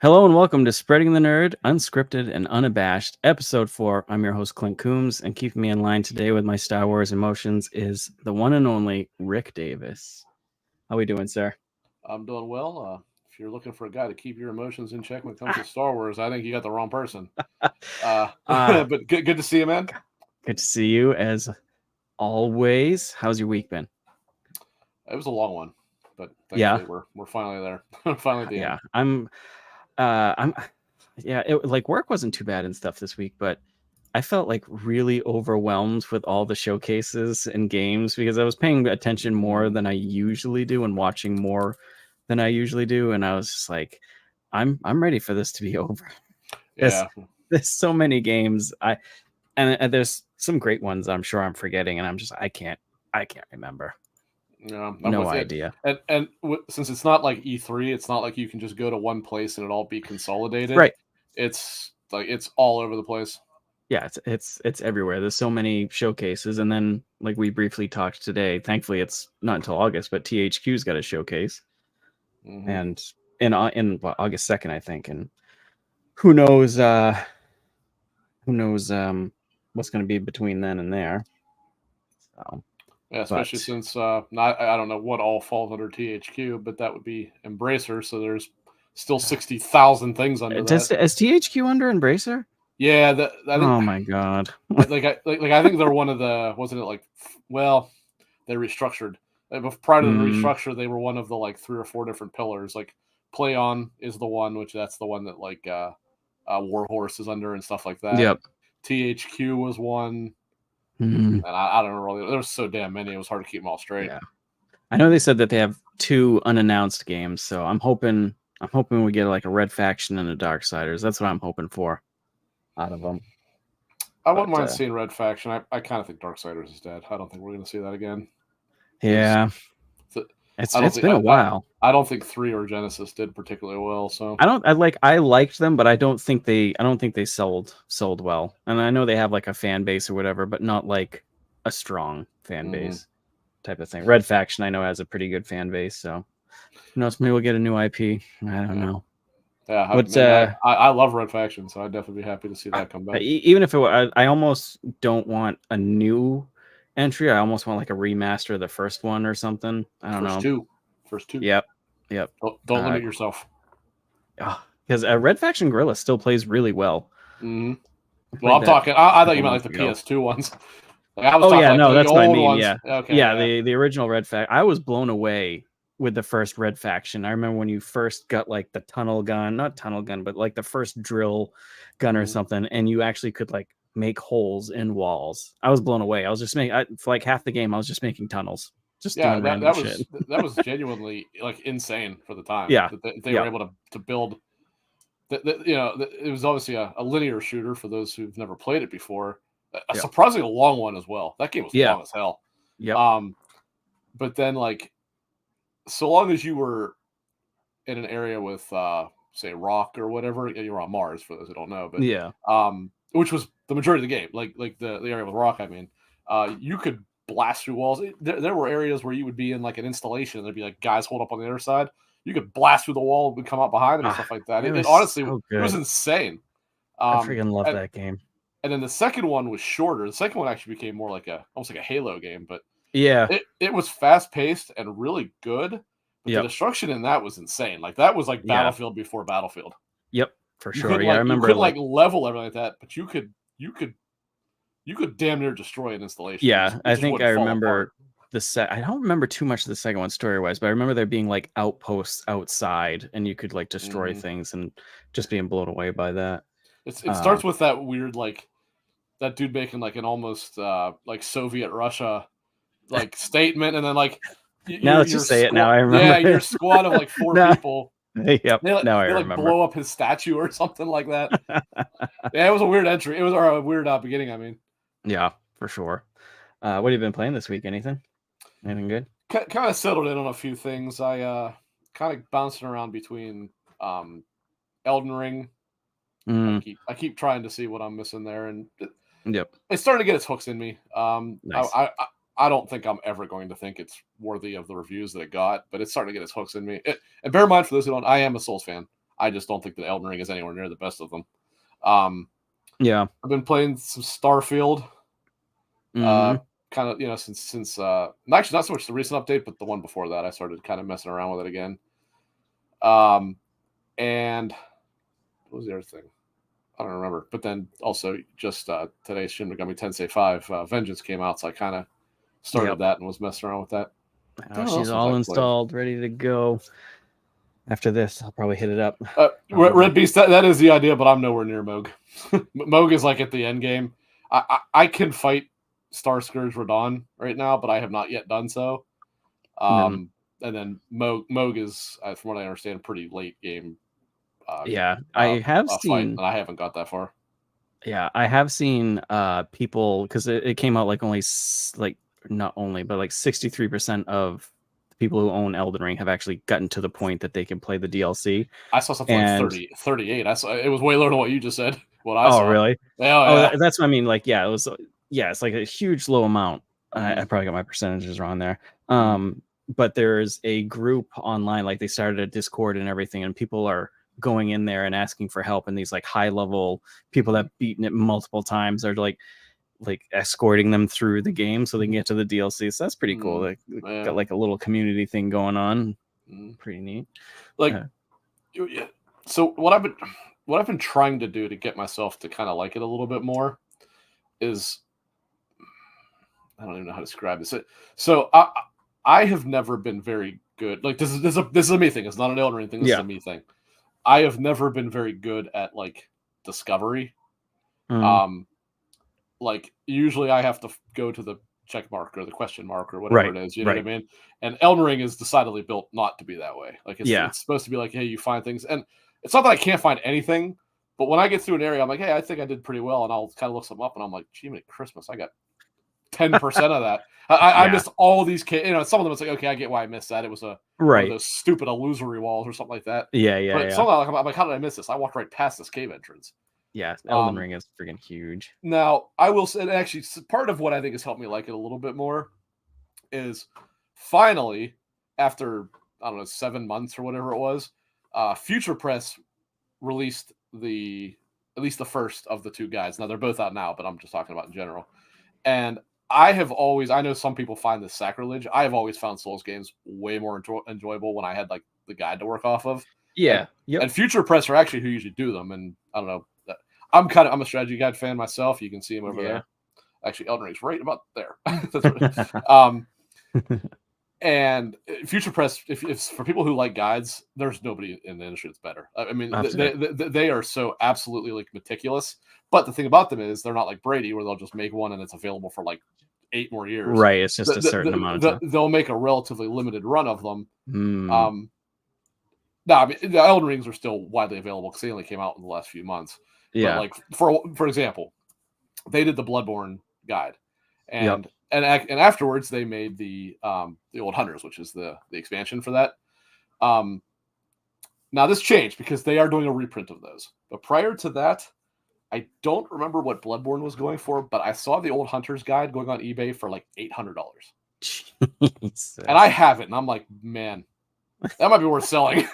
Hello and welcome to Spreading the Nerd, Unscripted and Unabashed, Episode 4. I'm your host, Clint Coombs, and keeping me in line today with my Star Wars emotions is the one and only Rick Davis. How we doing, sir? I'm doing well. If you're looking for a guy to keep your emotions in check when it comes to Star Wars, I think you got the wrong person. Ah, But good to see you, man. good to see you as always. How's your week been? It was a long one, but Yeah, thankfully we're finally there. Finally at the end. yeah. I'm yeah, like work wasn't too bad and stuff this week, but I felt like really overwhelmed with all the showcases and games because I was paying attention more Mhm. than I usually do and watching more than I usually do, and I was just like, I'm ready for this to be over. There's Yeah, there's so many games. And there's some great ones I'm sure I'm forgetting, and I can't remember. yeah, I'm No with it. idea. And since it's not like E3, it's not like you can just go to one place and it all be consolidated. Right. It's like it's all over the place. Yeah, it's everywhere. There's so many showcases, and then like we briefly talked today. Thankfully, it's not until August, but THQ's got a showcase, Hmm. and in August 2nd, I think. And who knows? Who knows what's going to be between then and there. So, Yeah, but especially since not I don't know what all falls under THQ, but that would be Embracer. So there's still 60,000 things under does that. is THQ under Embracer? Yeah, I think Oh my god. I think they're one of the wasn't it like well they restructured. Prior to the Mm, restructure, they were one of the like three or four different pillars. Like Play On is the one, which that's the one that Warhorse is under and stuff like that. yep. THQ was one, Mm, and I don't know really. There was so damn many; it was hard to keep them all straight. yeah. I know they said that they have 2 unannounced games, so I'm hoping we get like a Red Faction and a Darksiders. That's what I'm hoping for out of them. I wouldn't But mind seeing Red Faction. I kind of think Darksiders is dead. I don't think we're going to see that again because yeah, I it's don't it's think been a while. I don't think three or Genesis did particularly well. So I liked them, but I don't think they sold well. And I know they have like a fan base or whatever, but not like a strong fan mhm. base type of thing. Red Faction I know has a pretty good fan base, so who knows, maybe we'll get a new IP. I don't Yeah, know. yeah. What's I love Red Faction, so I'd definitely be happy to see that come back. even if I almost don't want a new entry. I almost want like a remaster of the first one or something. I don't First know. two, first two. Yep, yep. Don't limit yourself. Because Red Faction Gorilla still plays really well. Hmm. I Well, played I'm that talking. I a thought couple you meant like months the ago. PS2 ones. Like I was Oh talking yeah, like no, the that's what I old mean. ones. Yeah, Okay, yeah. yeah. The original Red Faction. I was blown away with the first Red Faction. I remember when you first got like the tunnel gun, not tunnel gun, but like the first drill gun or Mhm. something, and you actually could like make holes in walls. I was blown away. I was just making for like half the game. I was just making tunnels, just Yeah, doing random shit. that was genuinely like insane for the time Yeah, that they were yeah, able to build. It was obviously a linear shooter for those who've never played it before. A yeah, surprisingly long one as well. That game was yeah, long as hell. yep, Um, but then like so long as you were in an area with say rock or whatever, you were on Mars for those who don't know, but yeah, which was the majority of the game, like the area with rock. I mean, you could blast through walls. There were areas where you would be in like an installation, and there'd be like guys hold up on the other side. You could blast through the wall and come out behind them and ah, stuff like that. it It was honestly so it was good. insane. I Um, freaking love and, that game. and then the second one was shorter. The second one actually became more like a almost like a Halo game, but Yeah, it was fast paced and really good. But the yep, destruction in that was insane. Like that was like yeah, Battlefield before Battlefield. yep, for sure. Yeah, I You remember couldn't like like level everything like that, but you could damn near destroy an installation. yeah, It I just think wouldn't I fall apart. remember I don't remember too much of the second one story wise, but I remember there being like outposts outside and you could like destroy Hmm. things and just being blown away by that. It Uh starts with that weird like that dude making like an almost like Soviet Russia like statement, and then like now that you your say it, now squad, I yeah, remember your it. squad of like four No, people. yep, now I They like remember. blow up his statue or something like that. Yeah, it was a weird entry. It was a weird beginning. I mean, Yeah, for sure. What have you been playing this week? Anything good? kind of settled in on a few things. I kind of bouncing around between um, Elden Ring. Mm, I keep trying to see what I'm missing there, and yep, it's starting to get its hooks in me. nice. I don't think I'm ever going to think it's worthy of the reviews that it got, but it's starting to get its hooks in me. And bear in mind, for those who don't, I am a Souls fan. I just don't think that Elden Ring is anywhere near the best of them. Yeah. I've been playing some Starfield, Mhm. kind of, since actually not so much the recent update, but the one before that, I started kind of messing around with it again. And what was the other thing? I don't remember. But then also just today, Shin Megami Tensei 5 Vengeance came out, so I kind of started that and was messing around with that. Oh, she's all installed, ready to go. After this, I'll probably hit it up. Red Beast, that is the idea, but I'm nowhere near Moog. Moog is like at the end game. I can fight Star Scourge Radon right now, but I have not yet done so. And then Moog is, from what I understand, pretty late game. I have seen, fight, and I haven't got that far. Yeah, I have seen people, because it came out like only not only, but like 63% of people who own Elden Ring have actually gotten to the point that they can play the DLC. I saw something like 38. I saw it was way lower than what you just said. What I saw. Oh, really? Yeah. That's what I mean. Like, it was. Yeah, it's like a huge low amount. I probably got my percentages wrong there. But there's a group online, like they started a Discord and everything, and people are going in there and asking for help, and these like high level people that have beaten it multiple times are like escorting them through the game so they can get to the DLC. So that's pretty cool. Like, got like a little community thing going on. Pretty neat. So what I've been trying to do to get myself to kind of like it a little bit more is, I don't even know how to describe this. So I have never been very good. Like, this is a me thing. It's not an Elden Ring thing. This is a me thing. I have never been very good at like discovery. Like, usually I have to go to the check mark or the question mark or whatever it is. You know what I mean? And Elden Ring is decidedly built not to be that way. Like, it's supposed to be like, hey, you find things, and it's not that I can't find anything, but when I get through an area, I'm like, hey, I think I did pretty well, and I'll kind of look something up, and I'm like, gee, man, Christmas, I got 10% of that. I missed all these kids. Some of them, it's like, okay, I get why I missed that. It was one of those stupid illusory walls or something like that. But somehow, I'm like, how did I miss this? I walked right past this cave entrance. Yeah, Elden Ring is freaking huge. Now, I will say, actually, part of what I think has helped me like it a little bit more is finally, after, I don't know, 7 months or whatever it was, Future Press released at least the first of the two guides. Now, they're both out now, but I'm just talking about in general. And I know some people find this sacrilege. I have always found Souls games way more enjoyable when I had like the guide to work off of. Yeah. And Future Press are actually who usually do them. And I don't know. I'm a strategy guide fan myself. You can see him over there. Actually, Elden Ring's right about there. That's right. And Future Press, if for people who like guides, there's nobody in the industry that's better. I mean, they are so absolutely like meticulous. But the thing about them is they're not like Brady, where they'll just make one and it's available for like 8 more years. Right. It's just a certain amount of time. They'll make a relatively limited run of them. No, I mean, the Elden Rings are still widely available because they only came out in the last few months. Yeah. But like for example, they did the Bloodborne guide, and afterwards they made the Old Hunters, which is the expansion for that. Now this changed because they are doing a reprint of those. But prior to that, I don't remember what Bloodborne was going for, but I saw the Old Hunters guide going on eBay for like $800. And I have it, and I'm like, man, that might be worth selling.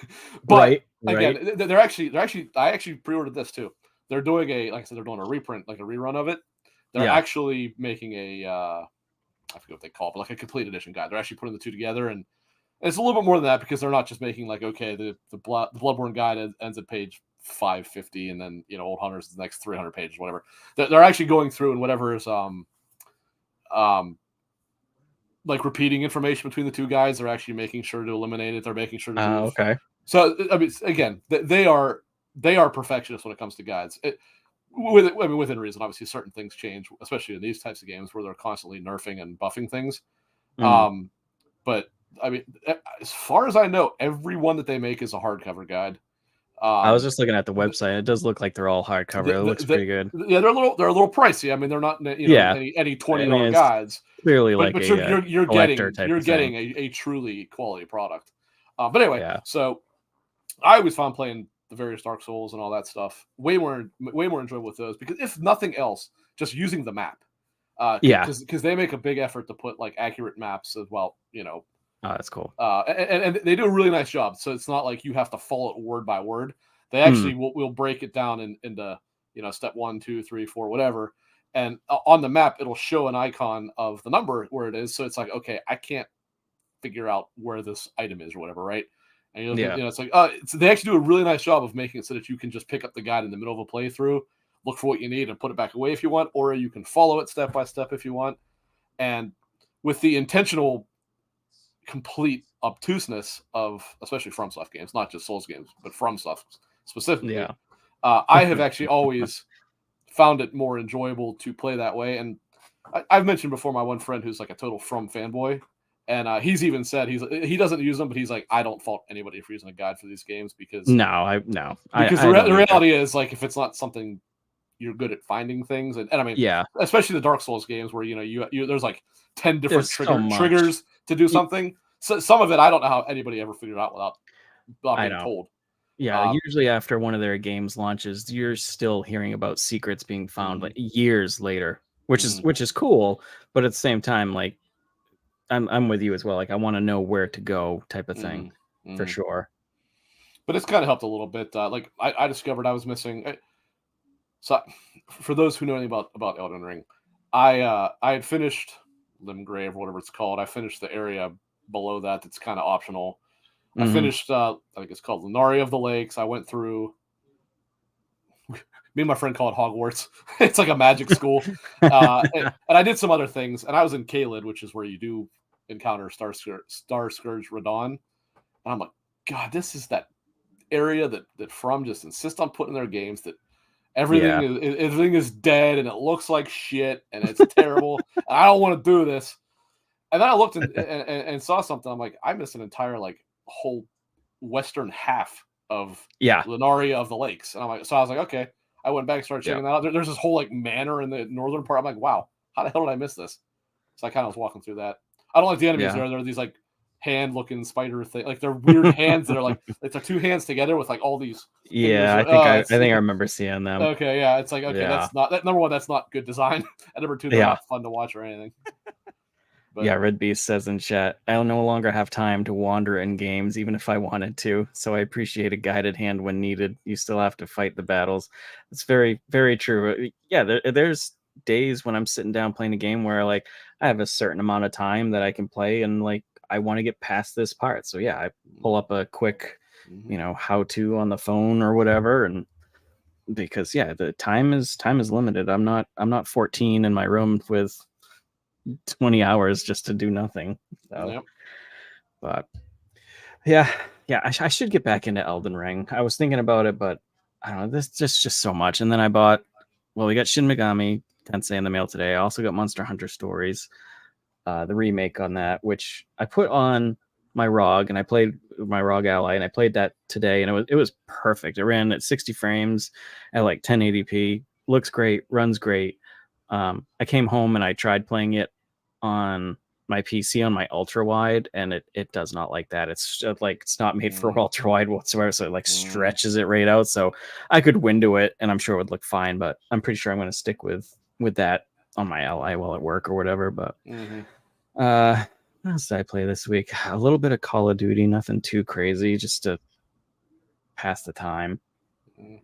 But again, they're actually I actually pre-ordered this too. They're doing like I said, they're doing a reprint, like a rerun of it. They're actually making I forget what they call it, but like a complete edition guide. They're actually putting the two together, and it's a little bit more than that because they're not just making like, okay, the Bloodborne guide ends at page 550, and then Old Hunters is the next 300 pages, whatever. They're actually going through and whatever is like repeating information between the two guys. They're actually making sure to eliminate it. They're making sure to move. Okay. So I mean, again, they are perfectionists when it comes to guides. Within reason, obviously, certain things change, especially in these types of games where they're constantly nerfing and buffing things. But I mean, as far as I know, every one that they make is a hardcover guide. I was just looking at the website. It does look like they're all hardcover. It looks pretty good. Yeah, they're a little pricey. I mean, they're not any $20 guides. Clearly, but you're getting a truly quality product. But anyway, so I always found playing the various Dark Souls and all that stuff way more enjoyable with those, because if nothing else, just using the map. Because they make a big effort to put like accurate maps as well, Oh, that's cool. And they do a really nice job. So it's not like you have to follow it word by word. They Mm, actually will break it down into step 1, 2, 3, 4, whatever. And on the map, it'll show an icon of the number where it is. So it's like, okay, I can't figure out where this item is or whatever, right? And you look at, yeah. it's like, they actually do a really nice job of making it so that you can just pick up the guide in the middle of a playthrough, look for what you need, and put it back away if you want, or you can follow it step by step if you want. And with the intentional, complete obtuseness of especially FromSoft games, not just Souls games, but FromSoft specifically, Yeah. I have actually always found it more enjoyable to play that way. And I've mentioned before my one friend who's like a total From fanboy, and he's even said he doesn't use them, but he's like, I don't fault anybody for using a guide for these games because No, I the don't either. reality is, like, if it's not something you're good at finding things, and I mean, Yeah. especially the Dark Souls games where you there's like 10 different There's so much. triggers to do Y- something. So some of it I don't know how anybody ever figured out without I being know. told. Yeah, usually after one of their games launches, you're still hearing about secrets being found Mhm, like years later, which mhm, is cool, but at the same time, like I'm with you as well. Like I want to know where to go, type of thing, mhm, for mhm. sure. But it's kind of helped a little bit. Like I discovered I was missing. So for those who know anything about Elden Ring, I had finished Limgrave or whatever it's called. I finished the area below that that's kind of optional. I Hmm. finished I think it's called Lunaria of the Lakes. I went through, me and my friend call it Hogwarts. It's like a magic school. And I did some other things, and I was in Caelid, which is where you do encounter Star Scourge Radon. And I'm like, God, this is that area that From just insists on putting in their games, that Yeah, everything is dead and it looks like shit and it's terrible. And I don't want to do this. And then I looked and saw something. I'm like, I missed an entire like whole western half of yeah, Lunaria of the Lakes. And I'm like, so I was like, okay. I went back and started yeah, checking that out. There's this whole like manor in the northern part. I'm like, wow, how the hell did I miss this? So I kind of was walking through that. I don't like the enemies yeah. there. There are these like hand-looking spider thing. Like they're weird hands that are like they're two hands together with like all these fingers. Yeah, I think I remember seeing them. Okay, yeah. It's like, okay, Yeah, that's not that number one. That's not good design. And number two, they're yeah. not fun to watch or anything. But Yeah, Red Beast says in chat, I no longer have time to wander in games, even if I wanted to. So I appreciate a guided hand when needed. You still have to fight the battles. It's very, very true. Yeah, there's days when I'm sitting down playing a game where like I have a certain amount of time that I can play, and like I want to get past this part. So yeah, I pull up a quick, mhm. how to on the phone or whatever, and because yeah, the time is limited. I'm not 14 in my room with 20 hours just to do nothing. So, Yep. but yeah, yeah, I should get back into Elden Ring. I was thinking about it, but I don't know. This just so much. And then we got Shin Megami Tensei in the mail today. I also got Monster Hunter Stories, the remake on that, which I put on my ROG, and I played my ROG Ally, and I played that today, and it was perfect. It ran at 60 frames at like 1080p. Looks great, runs great. I came home and I tried playing it on my PC on my ultra wide, and it does not like that. It's like it's not made for Mm, ultra wide whatsoever, so it like mm, stretches it right out. So I could window it, and I'm sure it would look fine. But I'm pretty sure I'm going to stick with that on my Ally while at work or whatever. But mhm, what else did I play this week? A little bit of Call of Duty, nothing too crazy, just to pass the time. mm.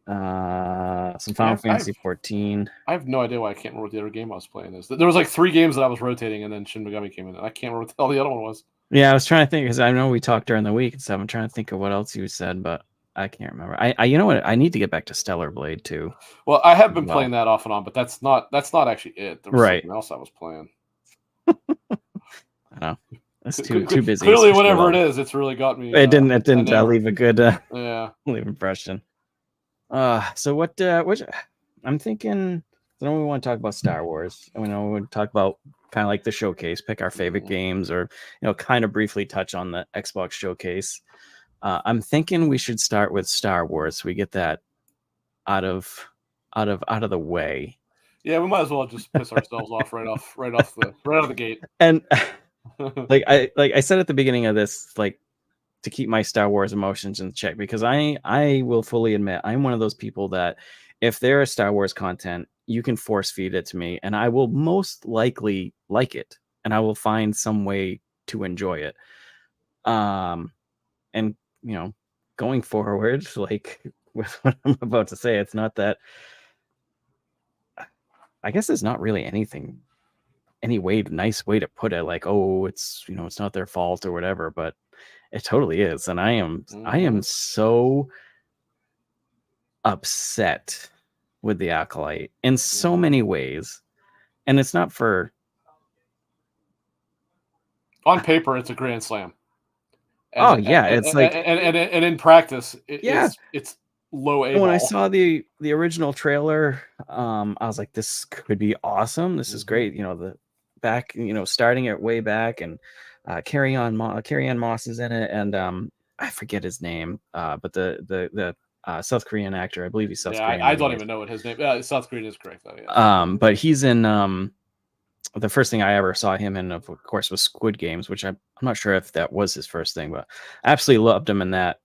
Some Yeah, Final Fantasy 14. I have no idea why I can't remember what the other game I was playing is. There was like three games that I was rotating, and then Shin Megami came in, and I can't remember what the hell the other one was. Yeah, I was trying to think because I know we talked during the week and stuff. I'm trying to think of what else you said, but I can't remember. You know what? I need to get back to Stellar Blade too. Well, I have As been well, playing that off and on, but that's not actually it. There was right? something else I was playing. I know it's too busy, Clearly, especially with whatever all it the. is, it's really got me It didn't enamored. leave a good Yeah. leave impression. So what I'm thinking. I know we want to talk about Star Wars, and we know we want to talk about kind of like the showcase, pick our favorite Mm, games, or kind of briefly touch on the Xbox showcase. I'm thinking we should start with Star Wars. So we get that out of out of the way. yeah, we might as well just piss ourselves off right out of the gate. And like I said at the beginning of this, like to keep my Star Wars emotions in check, because I will fully admit I'm one of those people that if there is Star Wars content, you can force feed it to me and I will most likely like it, and I will find some way to enjoy it. And going forward, like with what I'm about to say, it's not that. I guess there's not really any nice way to put it. Like, oh, it's not their fault or whatever, but it totally is. And I am so upset with the Acolyte in so many ways, and it's not for. On paper, it's a grand slam. Oh yeah, it's like and in practice, yeah. it's low A And when I ball. saw the original trailer, I was like, this could be awesome. This is great. The back, starting it way back, and Carrie Ann Moss is in it, and I forget his name, but the South Korean actor, I believe he's South Yeah, Korean. I don't even know what his name. South Korean is correct though. Yeah. But he's in the first thing I ever saw him in, of course, was Squid Games, which I'm not sure if that was his first thing, but I absolutely loved him in that.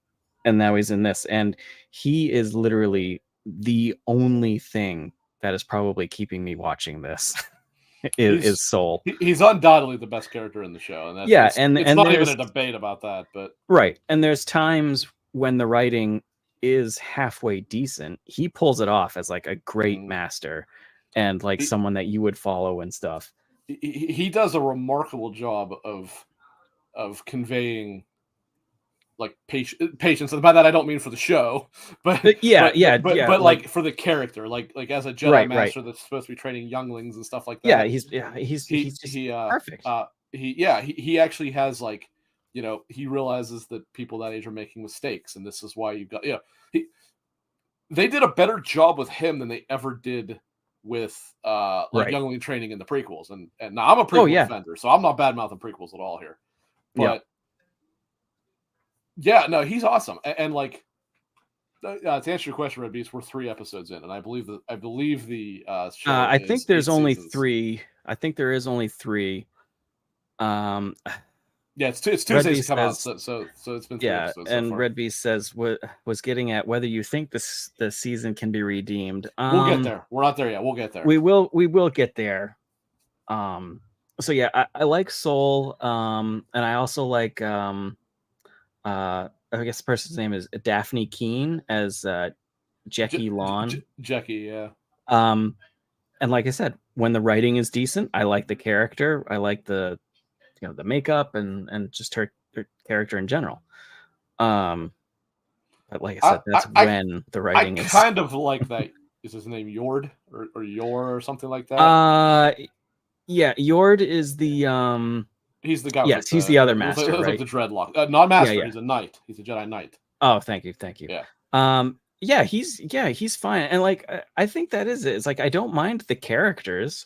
And now he's in this, and he is literally the only thing that is probably keeping me watching this. is Soul. He's undoubtedly the best character in the show, and it's not even a debate about that. But right, and there's times when the writing is halfway decent, he pulls it off as like a great master, and like someone that you would follow and stuff. He does a remarkable job of conveying like patience, and by that I don't mean for the show, but like for the character, like as a Jedi master that's supposed to be training younglings and stuff like that. He's perfect. He actually has like, he realizes that people that age are making mistakes, and this is why you've got they did a better job with him than they ever did with youngling training in the prequels, and now I'm a prequel defender, so I'm not bad mouthing prequels at all here, but yeah, no, he's awesome, and like to answer your question, Red Beast, we're 3 episodes in, and I believe the show. I think there's only seasons. 3. I think there is only 3. Yeah, it's Tuesdays to come out, so it's been 3 episodes so and far. Red Beast says was getting at whether you think the season can be redeemed. We'll get there. We're not there yet. We'll get there. We will get there. So yeah, I like Soul, and I also like I guess the person's name is Daphne Keene as Jackie Lawn. Jackie, yeah. And like I said, when the writing is decent, I like the character. I like the the makeup and just her character in general. But like I said, that's when the writing is. I kind of like that. Is his name Yord or Yor or something like that? Yeah, Yord is the He's the guy. Yes, he's the other master, right? Like the dreadlock. Not master. Yeah. He's a knight. He's a Jedi Knight. Oh, thank you. Yeah. He's fine, and like I think that is it. It's like I don't mind the characters.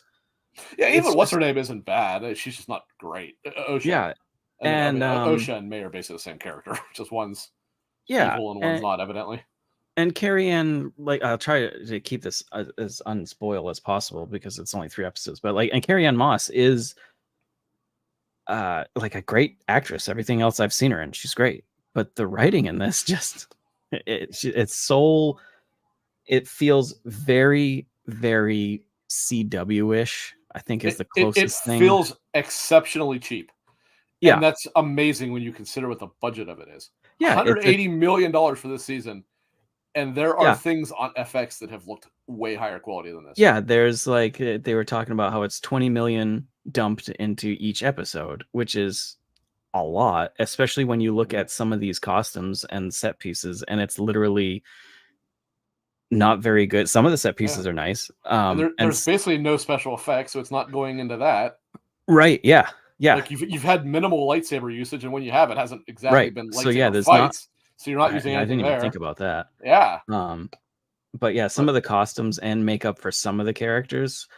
Yeah, even what's her name isn't bad. She's just not great. Osha. Yeah, and Osha and May are basically the same character. Just one's evil and one's not, evidently. And Carrie Ann, like, I'll try to keep this as unspoiled as possible because it's only 3 episodes. But like, and Carrie Ann Moss is like a great actress. Everything else I've seen her in, she's great. But the writing in this it's so, it feels very, very CW-ish. I think is the closest thing. It feels exceptionally cheap. Yeah, and that's amazing when you consider what the budget of it is. Yeah, $180 million for this season, and there are things on FX that have looked way higher quality than this. Yeah, there's like they were talking about how it's 20 million dumped into each episode, which is a lot, especially when you look at some of these costumes and set pieces, and it's literally not very good. Some of the set pieces are nice. And there's basically no special effects, so it's not going into that. Right, yeah. Like you've had minimal lightsaber usage, and when you have, it hasn't exactly been lightsaber fights. So you're not using anything there. I didn't even think about that. Yeah. But yeah, some of the costumes and makeup for some of the characters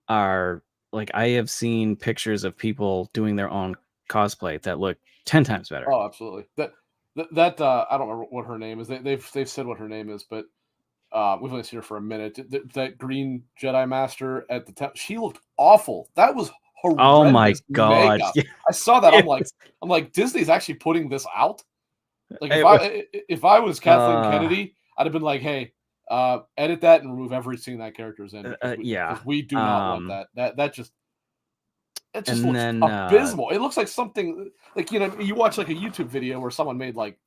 are like, I have seen pictures of people doing their own cosplay that look 10 times better. Oh, absolutely. That I don't remember what her name is. They've said what her name is, but we've only seen her for a minute. That green Jedi Master at the time, she looked awful. That was horrendous. Oh my god! Yeah. I saw that. I'm like, Disney's actually putting this out. Like if I was Kathleen Kennedy, I'd have been like, hey, edit that and remove every scene that character's in. Because we do not want that. That just It just And looks then abysmal. It looks like something like, you watch like a YouTube video where someone made like,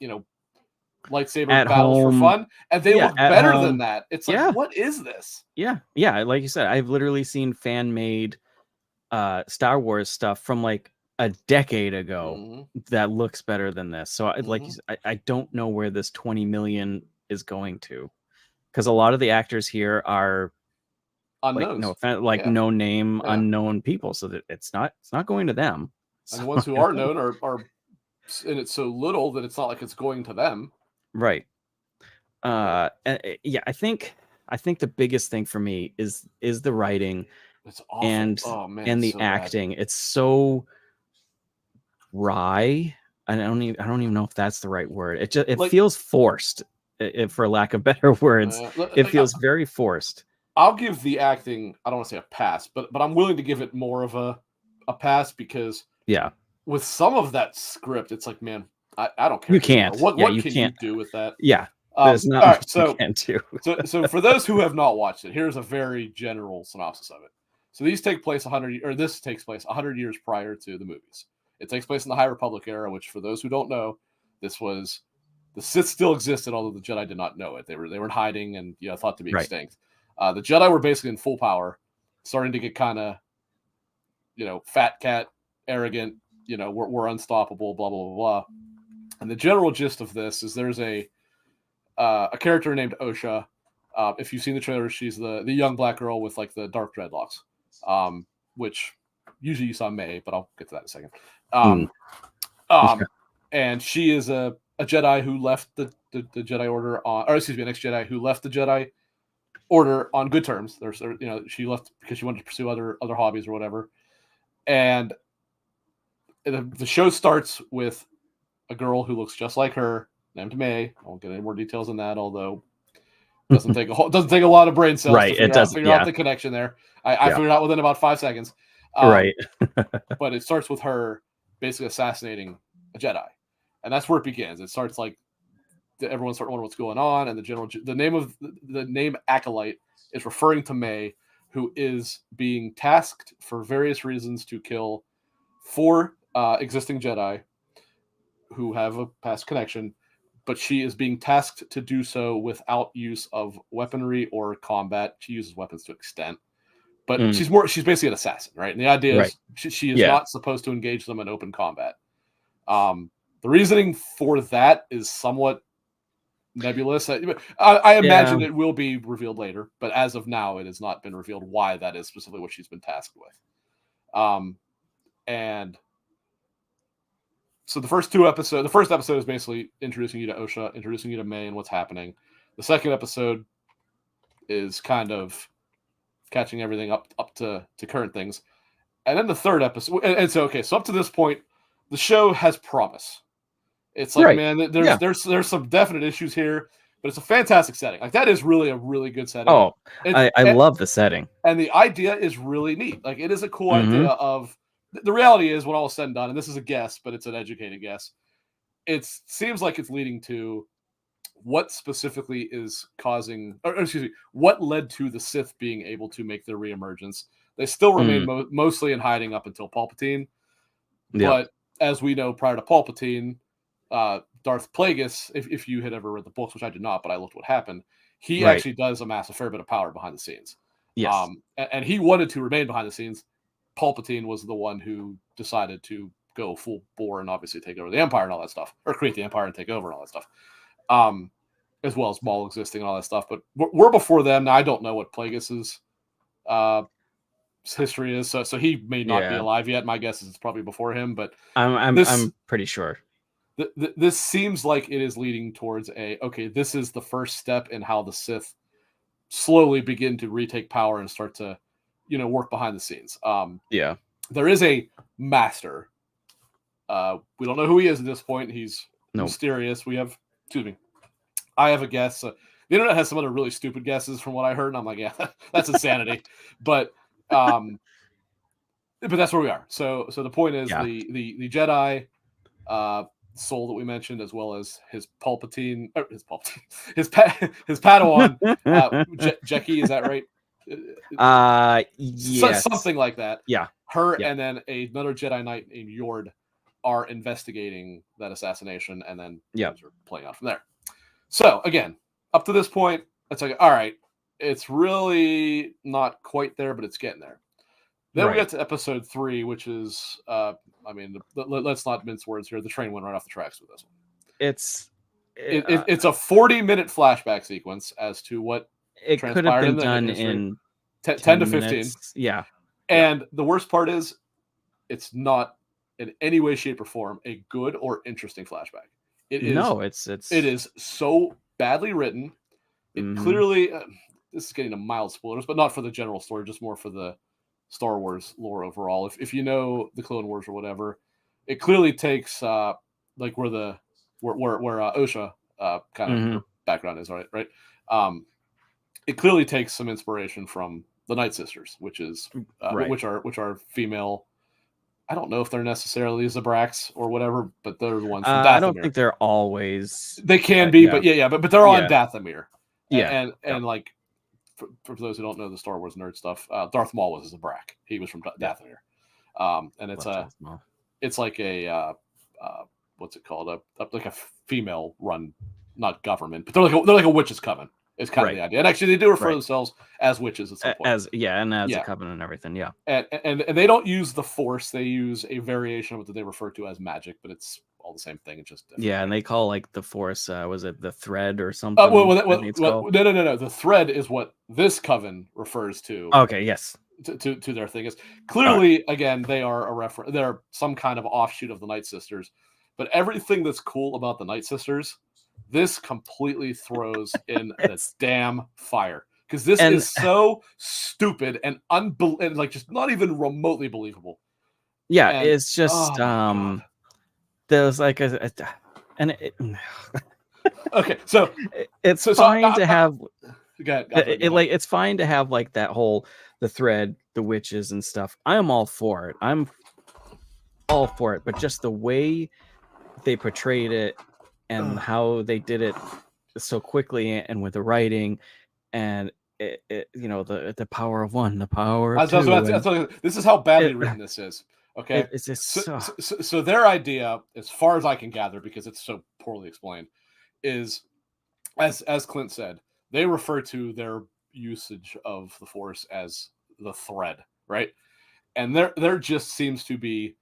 lightsaber at battles for home, fun, and they yeah, look at better than home, that. It's like, yeah, what is this? yeah. Like you said, I've literally seen fan made Star Wars stuff from like a decade ago Mm-hmm. that looks better than this. So like Mm-hmm. you said, I don't know where this 20 million is going to, because a lot of the actors here are like, no Unknowns. offense, like Yeah. no name Yeah. unknown people, so that it's not going to them. And So, the ones who are known are in it so little that it's not like it's going to them. right. Yeah, I think the biggest thing for me is the writing It's awful. and Oh man, it's the so bad. acting. It's so wry. I don't even know if that's the right word. It Like, feels forced, for lack of better words. It feels very forced. I'll give the acting, I don't want to say a pass, but I'm willing to give it more of a pass, because Yeah, with some of that script, it's like, man, I don't care you anymore. can't. What Yeah, what you can can't. you do with that? Yeah, All there's not right, much you can do. so for those who have not watched it, here's a very general synopsis of it. So this takes place 100 years prior to the movies. It takes place in the High Republic era, which, for those who don't know, this was the Sith still existed, although the Jedi did not know it. They were in hiding and thought to be Right. extinct. The Jedi were basically in full power, starting to get kind of fat cat, arrogant. We're unstoppable. Blah blah blah blah. And the general gist of this is there's a character named Osha. If you've seen the trailer, she's the young black girl with like the dark dreadlocks, which usually you saw May, but I'll get to that in a second. And she is a Jedi who left the Jedi Order an ex-Jedi who left the Jedi Order on good terms. She left because she wanted to pursue other hobbies or whatever. And the show starts with a girl who looks just like her, named May. I won't get any more details on that, although it doesn't take a lot of brain cells to figure out the connection there. I figured it out within about 5 seconds. Right. But it starts with her basically assassinating a Jedi, and that's where it begins. It starts like everyone starts wondering what's going on, and the name Acolyte is referring to May, who is being tasked for various reasons to kill 4 existing Jedi who have a past connection, but she is being tasked to do so without use of weaponry or combat. She uses weapons to extent, but she's basically an assassin, right? And the idea is she is not supposed to engage them in open combat. The reasoning for that is somewhat nebulous. I imagine it will be revealed later, but as of now, it has not been revealed why that is specifically what she's been tasked with. And so the first episode is basically introducing you to Osha, introducing you to May and what's happening. The second episode is kind of catching everything up to current things. And then the third episode, and so up to this point, the show has promise. It's like, man, there's some definite issues here, but it's a fantastic setting. Like, that is really a really good setting. Oh, I love the setting. And the idea is really neat. Like, it is a cool idea of, the reality is, when all is said and done, and this is a guess, but it's an educated guess, it seems like it's leading to what specifically is causing, or excuse me, what led to the Sith being able to make their reemergence. They still remain mostly in hiding up until Palpatine. But as we know, prior to Palpatine, Darth Plagueis, if you had ever read the books, which I did not, but I looked what happened, he actually does amass a fair bit of power behind the scenes. Yes. And he wanted to remain behind the scenes. Palpatine was the one who decided to go full bore and obviously take over the Empire and all that stuff, or create the Empire and take over and all that stuff, as well as Maul existing and all that stuff. But we're before them. Now, I don't know what Plagueis's history is, so he may not be alive yet. My guess is it's probably before him, but I'm pretty sure. This seems like it is leading towards this is the first step in how the Sith slowly begin to retake power and start to work behind the scenes. There is a master. We don't know who he is at this point. He's mysterious. I have a guess. The internet has some other really stupid guesses from what I heard, and I'm like, yeah, that's insanity. But that's where we are. So the point is, the Jedi soul that we mentioned, as well as his Padawan, Jeki, is that right? Yes. Something like that. Yeah. Her Yeah. and then another Jedi Knight named Yord are investigating that assassination, and then Yeah. things are playing out from there. So again, up to this point, it's like, all right, it's really not quite there, but it's getting there. Then we Right. get to episode 3, which is, I mean, let's not mince words here. The train went right off the tracks with this one. It's It's a 40-minute flashback sequence as to what it could have transpired been in the done history. in 10 10 to 15. minutes. Yeah. And the worst part is, it's not in any way, shape, or form a good or interesting flashback. It is so badly written. It clearly, this is getting to mild spoilers, but not for the general story, just more for the Star Wars lore overall. If you know the Clone Wars or whatever, it clearly takes like where Osha kind of her background is, right? It clearly takes some inspiration from the Night Sisters, which is which are female. I don't know if they're necessarily Zabraks or whatever, but they're the ones from Dathomir. I don't think they're always. They can be, but but they're on Dathomir. And like for those who don't know the Star Wars nerd stuff, Darth Maul was a Zabrak. He was from Dathomir. And it's like a what's it called? Like a female run, not government, but they're like a witches' coven. It's kind of the idea. And actually, they do refer themselves as witches at some point. As a coven and everything. Yeah. And they don't use the Force. They use a variation of what they refer to as magic, but it's all the same thing. It's just different. And they call like the Force. Was it the thread or something? No. The thread is what this coven refers to. Okay. Yes. To their thing is clearly again they are a reference. They're some kind of offshoot of the Night Sisters, but everything that's cool about the Night Sisters, this completely throws in the damn fire, because this is so stupid and like just not even remotely believable. Yeah, and it's just there's like okay, so it's fine to have. It's fine to have like that whole the thread, the witches and stuff. I'm all for it. I'm all for it, but just the way they portrayed it and how they did it so quickly and with the writing and the power of one, the power of two. This is how badly written this is. Okay, it's just so their idea, as far as I can gather, because it's so poorly explained, is as Clint said, they refer to their usage of the Force as the thread, right? And there just seems to be,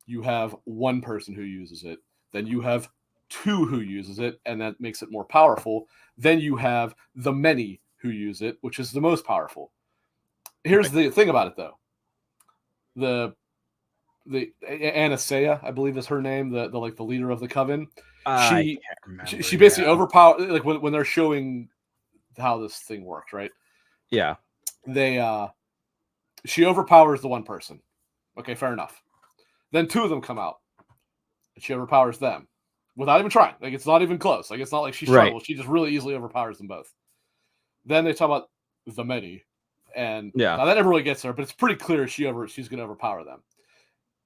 you have one person who uses it, then you have two who uses it, and that makes it more powerful. Then you have the many who use it, which is the most powerful. Here's the thing about it, though. The Anastasia, I believe is her name, the leader of the coven. She basically overpowered, like when they're showing how this thing works, right? Yeah. She overpowers the one person. Okay, fair enough. Then two of them come out, and she overpowers them without even trying. Like, it's not even close. Like, it's not like she struggles. She just really easily overpowers them both. Then they talk about the many, and now that never really gets there, but it's pretty clear she's going to overpower them.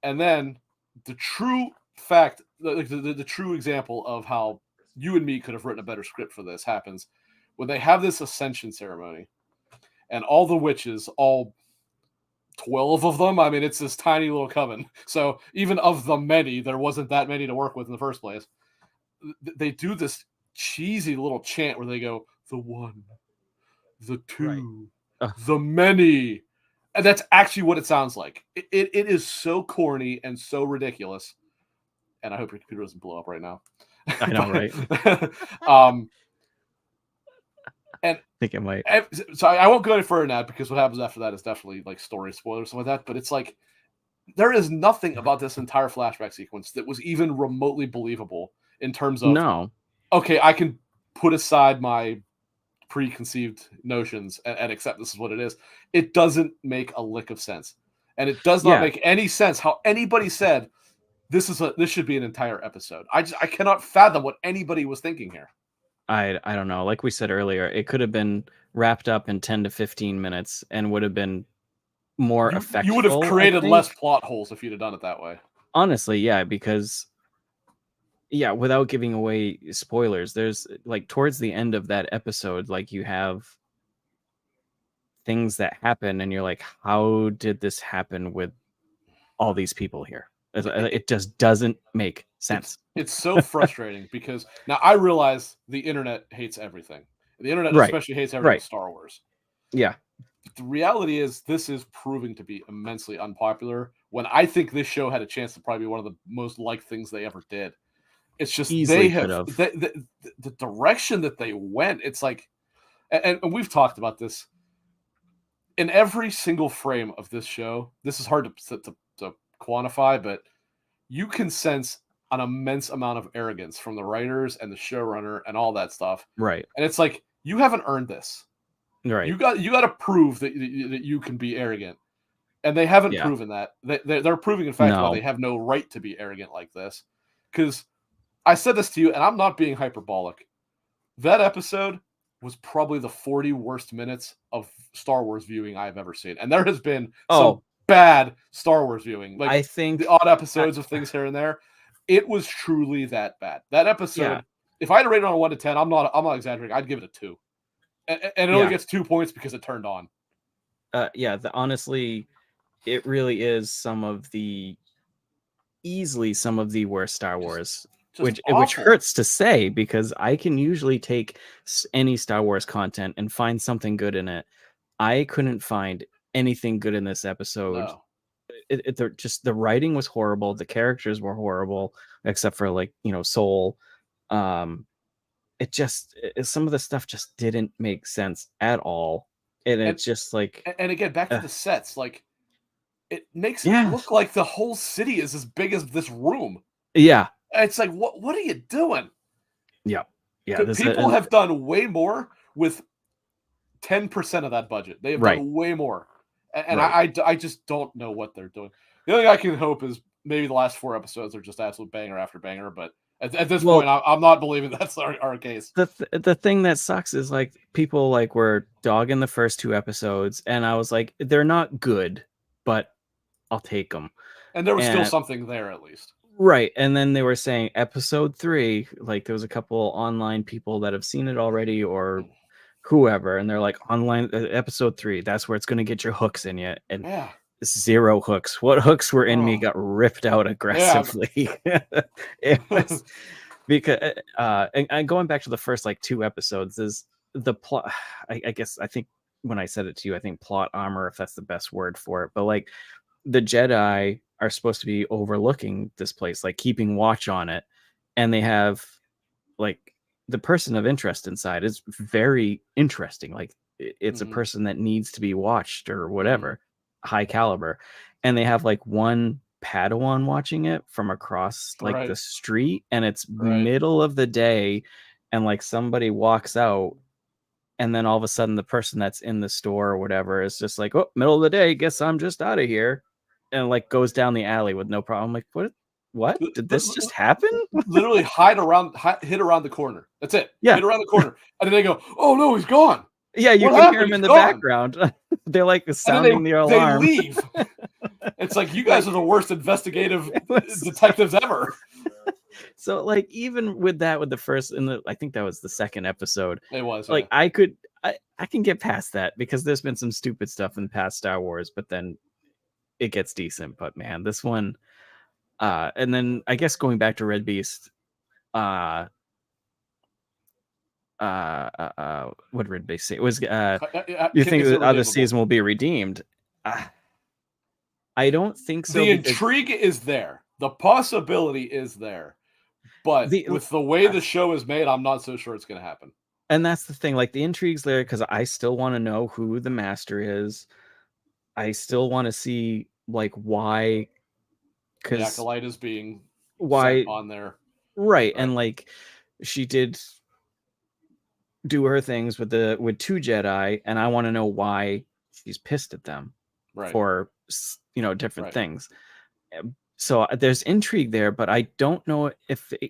And then the true fact, the true example of how you and me could have written a better script for this happens when they have this ascension ceremony, and all the witches, all 12 of them. I mean, it's this tiny little coven. So even of the many, there wasn't that many to work with in the first place. They do this cheesy little chant where they go, the one, the two, the many. And that's actually what it sounds like. It is so corny and so ridiculous. And I hope your computer doesn't blow up right now. I know, right? And I think it might. So I won't go any further now, because what happens after that is definitely like story spoilers, something like that. But it's like, there is nothing about this entire flashback sequence that was even remotely believable in terms of, okay, I can put aside my preconceived notions and accept this is what it is. It doesn't make a lick of sense. And it does not make any sense how anybody said this should be an entire episode. I cannot fathom what anybody was thinking here. I don't know. Like we said earlier, it could have been wrapped up in 10 to 15 minutes and would have been more effective. You would have created less plot holes if you'd have done it that way. Honestly, yeah, because without giving away spoilers, there's like towards the end of that episode, like you have things that happen and you're like, how did this happen with all these people here. It just doesn't make sense. It's so frustrating because now I realize the internet hates everything. The internet Right. especially hates everything Right. with Star Wars. Yeah. But the reality is this is proving to be immensely unpopular when I think this show had a chance to probably be one of the most liked things they ever did. It's just Easily they could have have. the direction that they went. It's like, and we've talked about this in every single frame of this show. This is hard to quantify, but you can sense an immense amount of arrogance from the writers and the showrunner and all that stuff. Right. And it's like, you haven't earned this. Right. You got to prove that you can be arrogant, and they haven't Yeah. proven that. They're proving, in fact, why No. they have no right to be arrogant like this. Because I said this to you, and I'm not being hyperbolic. That episode was probably the 40 worst minutes of Star Wars viewing I've ever seen, and there has been some bad Star Wars viewing, like I think the odd episodes of things here and there. It was truly that bad. That episode, if I had to rate it on a 1 to 10, I'm not exaggerating. I'd give it a 2. And it only gets 2 points because it turned on. Honestly, it really is easily some of the worst Star Wars, which hurts to say because I can usually take any Star Wars content and find something good in it. I couldn't find anything good in this episode. No. The writing was horrible. The characters were horrible, except for Soul. Some of the stuff just didn't make sense at all. And it's just like, and again, back to the sets, like it makes it look like the whole city is as big as this room. Yeah. It's like, what are you doing? Yeah. People have done way more with 10% of that budget. They have done way more. And I just don't know what they're doing. The only thing I can hope is maybe the last 4 episodes are just absolute banger after banger. But at this point, I'm not believing that's our case. The thing that sucks is like people were dogging the first 2 episodes, and I was like, they're not good, but I'll take them. And there was still something there at least. Right. And then they were saying episode 3, like there was a couple online people that have seen it already or whoever, and they're like, online episode 3, that's where it's going to get your hooks in you. And 0 hooks. What hooks were in me got ripped out aggressively. It was because and going back to the first 2 episodes, is the plot. I think when I said it to you, I think plot armor, if that's the best word for it, but the Jedi are supposed to be overlooking this place, keeping watch on it, and they have the person of interest inside is very interesting. It's a person that needs to be watched or whatever, high caliber, and they have one Padawan watching it from across the street, and it's middle of the day, and somebody walks out, and then all of a sudden the person that's in the store or whatever is just like, oh, middle of the day, guess I'm just out of here, and goes down the alley with no problem. What did this just happen? Literally hit around the corner. That's it. Yeah, hit around the corner, and then they go, oh no, he's gone. Yeah, you can hear him in the background. They're sounding the alarm. They leave. It's like, you guys are the worst investigative detectives ever. So even with the first, I think that was the second episode. It was I can get past that because there's been some stupid stuff in past Star Wars, but then it gets decent. But man, this one, and then I guess going back to Red Beast, what did Red Beast say? It was you think the other season will be redeemed? I don't think so. The intrigue is there. The possibility is there. But with the way the show is made, I'm not so sure it's going to happen. And that's the thing. The intrigue's there because I still want to know who the master is. I still want to see why. Because the Acolyte is being sent on there. Right. And she did do her things with 2 Jedi, and I want to know why she's pissed at them for different things. So there's intrigue there, but I don't know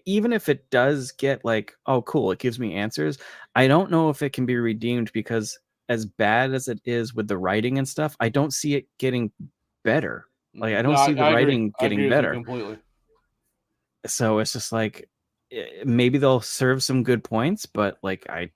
even if it does get oh cool, it gives me answers, I don't know if it can be redeemed, because as bad as it is with the writing and stuff, I don't see it getting better. I don't see the writing getting better completely. So it's just maybe they'll serve some good points, but I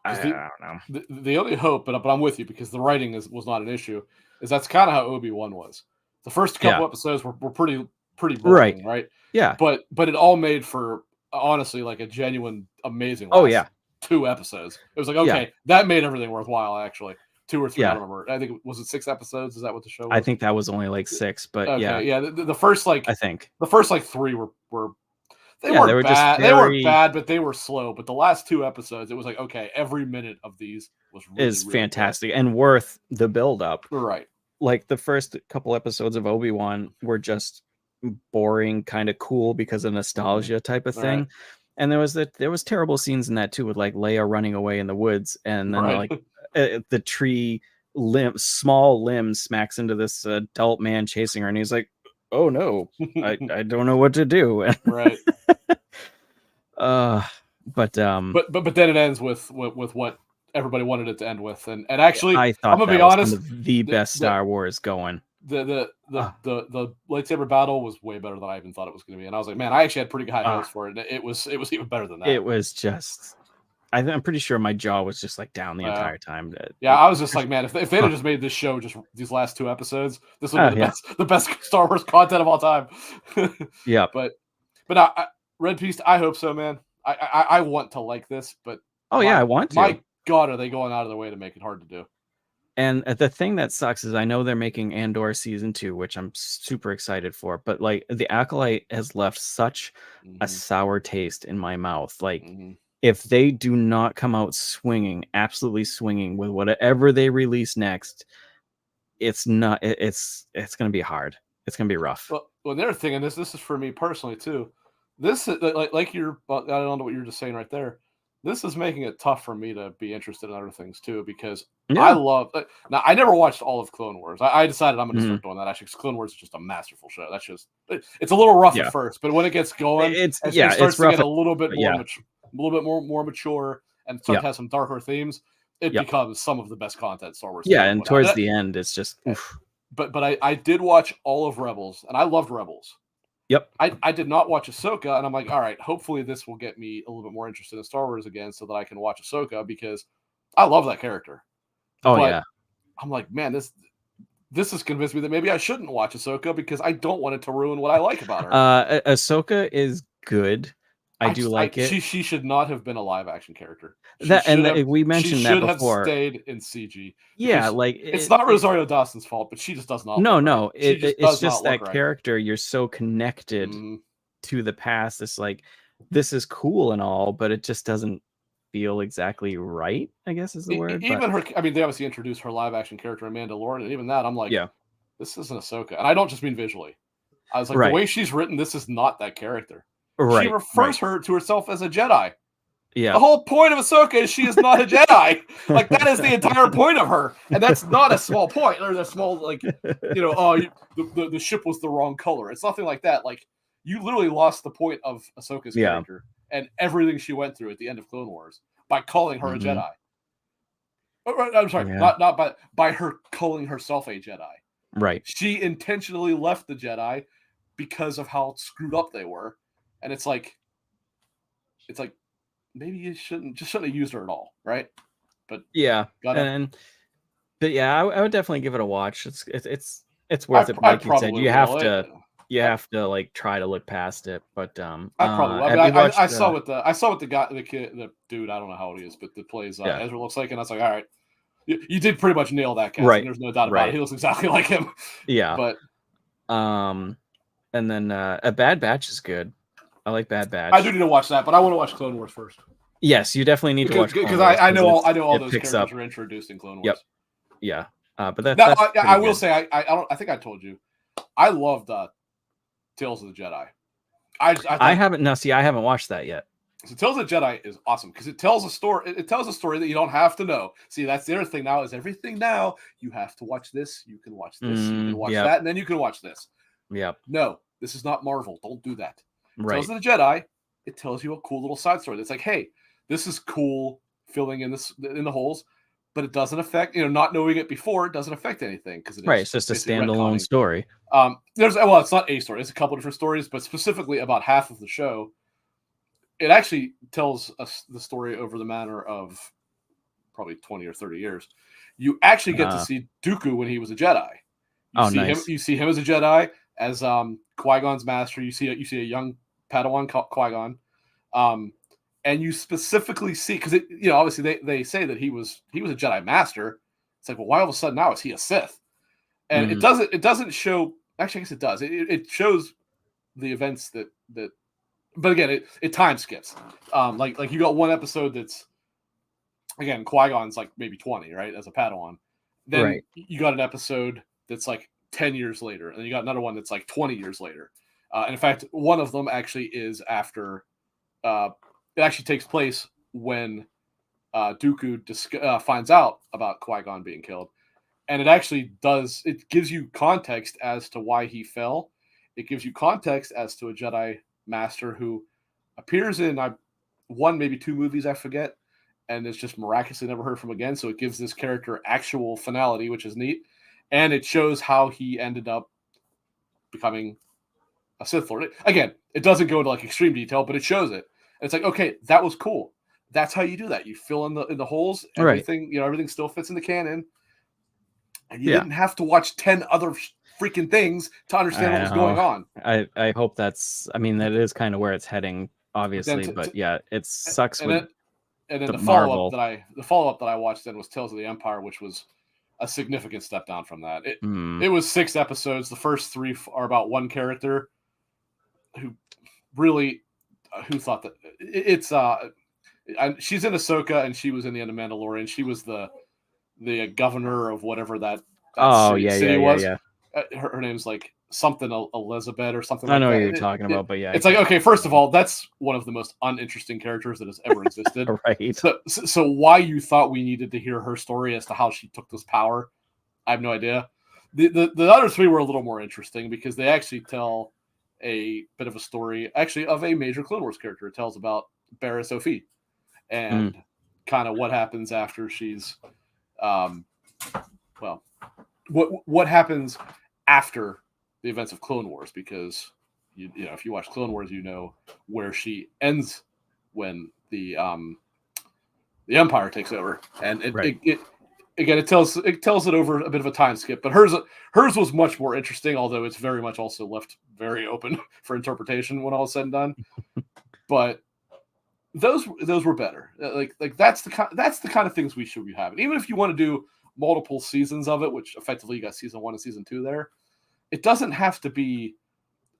don't know. The only hope, but I'm with you, because the writing was not an issue, is that's kind of how Obi-Wan was. The first couple episodes were pretty Right. boring, right? Yeah. But it all made for honestly like a genuine amazing Oh last yeah. 2 episodes. It was like, Yeah. okay, that made everything worthwhile actually. 2 or 3, I Yeah. don't remember. I think was it 6 episodes? Is that what the show I was? think that was only like 6, but Okay, yeah, yeah. The first I think. 3 were they Yeah, they weren't were just bad. They weren't very bad, but they were slow. But the last 2 episodes, it was like, okay, every minute of these was really, is really good. fantastic and worth the build up. Right. Like the first couple episodes of Obi-Wan were just boring, kind of cool because of nostalgia type of Right. thing. And there was terrible scenes in that too, with like Leia running away in the woods, and then Right. like the tree small limb smacks into this adult man chasing her, and he's like, "Oh no, I don't know what to do." Right. uh, but But then it ends with what everybody wanted it to end with, and actually, I I'm thought gonna be that was some honest, of the the best the Star Wars going. Uh, the lightsaber battle was way better than I even thought it was going to be, and I was like, man, I actually had pretty high uh, hopes for it. And it was even better than that. it was just. I'm pretty sure my jaw was just like down the entire time. Yeah, I was just like, man, if they'd have just made this show just these last 2 episodes, this would be the best Star Wars content of all time. Yeah. But Red Beast, I hope so, man. I want to like this, but I want to. My God, are they going out of their way to make it hard to do? And the thing that sucks is I know they're making Andor season 2, which I'm super excited for, but like the Acolyte has left such a sour taste in my mouth. Like if they do not come out swinging, absolutely swinging with whatever they release next, it's going to be hard. It's going to be rough. Well, another thing, and this is for me personally too. This is like you're. I don't know what you're just saying right there. This is making it tough for me to be interested in other things too, because I love. Now, I never watched all of Clone Wars. I decided I'm going to start doing that actually, because Clone Wars is just a masterful show. That's just it's a little rough at first, but when it gets going, it starts to get a little bit more mature, and start to have some darker themes. It becomes some of the best content Star Wars. Yeah, and towards the end, it's just. Oof. But I did watch all of Rebels, and I loved Rebels. Yep. I did not watch Ahsoka, and I'm like, all right, hopefully this will get me a little bit more interested in Star Wars again, so that I can watch Ahsoka, because I love that character. But I'm like, man, this has convinced me that maybe I shouldn't watch Ahsoka, because I don't want it to ruin what I like about her. Ahsoka is good. I do like it. She should not have been a live action character. We mentioned that before. She should have stayed in CG. Yeah, like it's not Rosario Dawson's fault, but she just does not. No. It's just that character. You're so connected to the past. It's like, this is cool and all, but it just doesn't feel exactly right, I guess is the word. Even her. I mean, they obviously introduced her live action character in Mandalorian, and even that, I'm like, this isn't Ahsoka, and I don't just mean visually. I was like, the way she's written, this is not that character. She refers her to herself as a Jedi. Yeah. The whole point of Ahsoka is she is not a Jedi. Like, that is the entire point of her, and that's not a small point, or a small, like, the ship was the wrong color. It's nothing like that. Like, you literally lost the point of Ahsoka's character and everything she went through at the end of Clone Wars by calling her a Jedi. I'm sorry, not by her calling herself a Jedi. Right. She intentionally left the Jedi because of how screwed up they were. And it's like maybe you shouldn't have used her at all, right? But I would definitely give it a watch. It's worth it. Like you said, you have to like try to look past it. But I saw what the dude, I don't know how it is, but that plays Ezra looks like, and I was like, all right, you did pretty much nail that cast. Right. There's no doubt about it. He looks exactly like him. Yeah. But and then a Bad Batch is good. I like Bad Batch. I do need to watch that, but I want to watch Clone Wars first. Yes, you definitely need to watch Clone Wars, because I know all those characters are introduced in Clone Wars. Yep. Yeah. But I will say I think I told you I loved Tales of the Jedi. I haven't watched that yet. So Tales of the Jedi is awesome because it tells a story. It tells a story that you don't have to know. See, that's the other thing now is everything now you have to watch this. You can watch this. You can watch that, and then you can watch this. Yeah. No, this is not Marvel. Don't do that. Right. Tales of the Jedi. It tells you a cool little side story. That's like, hey, this is cool, filling in the holes, but it doesn't affect. Not knowing it before, it doesn't affect anything because it's just a standalone story. It's not a story. It's a couple different stories, but specifically about half of the show. It actually tells us the story over the matter of probably 20 or 30 years. You actually get to see Dooku when he was a Jedi. Oh, nice. You see him as a Jedi, as Qui-Gon's master. You see a young Padawan Qui-Gon, and you specifically see, because obviously they say that he was a Jedi master. It's like, well, why all of a sudden now is he a Sith? And it doesn't show. Actually, I guess it does. It shows the events that but again, it time skips. Like you got one episode that's, again, Qui-Gon's like maybe 20, right, as a Padawan. Then Right. you got an episode that's like 10 years later, and you got another one that's like 20 years later. And in fact, one of them actually is after. It actually takes place when Dooku finds out about Qui-Gon being killed, and it actually does. It gives you context as to why he fell. It gives you context as to a Jedi Master who appears in one, maybe two movies, I forget, and is just miraculously never heard from again. So it gives this character actual finality, which is neat, and it shows how he ended up becoming a Sith Lord. Again, it doesn't go into like extreme detail, but it shows it. And it's like, okay, that was cool. That's how you do that. You fill in the holes. Everything, right. Everything still fits in the canon, and you didn't have to watch 10 other freaking things to understand what was going on. I hope that's. I mean, that is kind of where it's heading, obviously. But yeah, it sucks with. And then the follow up that I watched then was Tales of the Empire, which was a significant step down from that. It was 6 episodes. The first 3 are about one character who really who thought that it's she's in Ahsoka and she was in the end of Mandalorian. She was the governor of whatever that city was. Yeah. Her name's like something Elizabeth or something. I know like what that. you're talking about, but yeah, it's like, okay, first of all, that's one of the most uninteresting characters that has ever existed. Right. So why you thought we needed to hear her story as to how she took this power, I have no idea. The other 3 were a little more interesting because they actually tell a bit of a story, actually, of a major Clone Wars character. It tells about Barriss Offee and kind of what happens after she's, what happens after the events of Clone Wars, because you know if you watch Clone Wars, you know where she ends when the Empire takes over, and it tells it over a bit of a time skip. But hers was much more interesting, although it's very much also left very open for interpretation when all is said and done. But those were better. Like that's the kind of things we should be having. Even if you want to do multiple seasons of it, which effectively you got season 1 and season 2 there, it doesn't have to be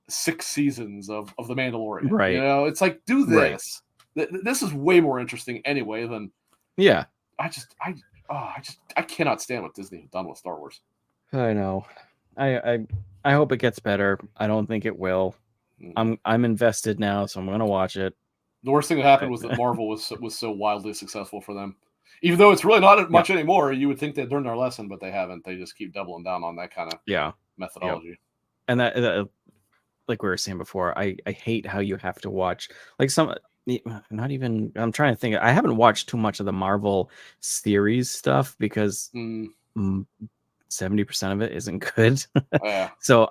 6 seasons of The Mandalorian. Right. You know, it's like, do this. Right. This is way more interesting anyway than. Yeah. I cannot stand what Disney has done with Star Wars. I know. I hope it gets better. I don't think it will. I'm invested now, so I'm gonna watch it. The worst thing that happened was that Marvel was so wildly successful for them. Even though it's really not much anymore, you would think they'd learned their lesson, but they haven't. They just keep doubling down on that kind of methodology. Yep. And that like we were saying before, I hate how you have to watch like not even. I'm trying to think. I haven't watched too much of the Marvel series stuff because 70% of it isn't good. So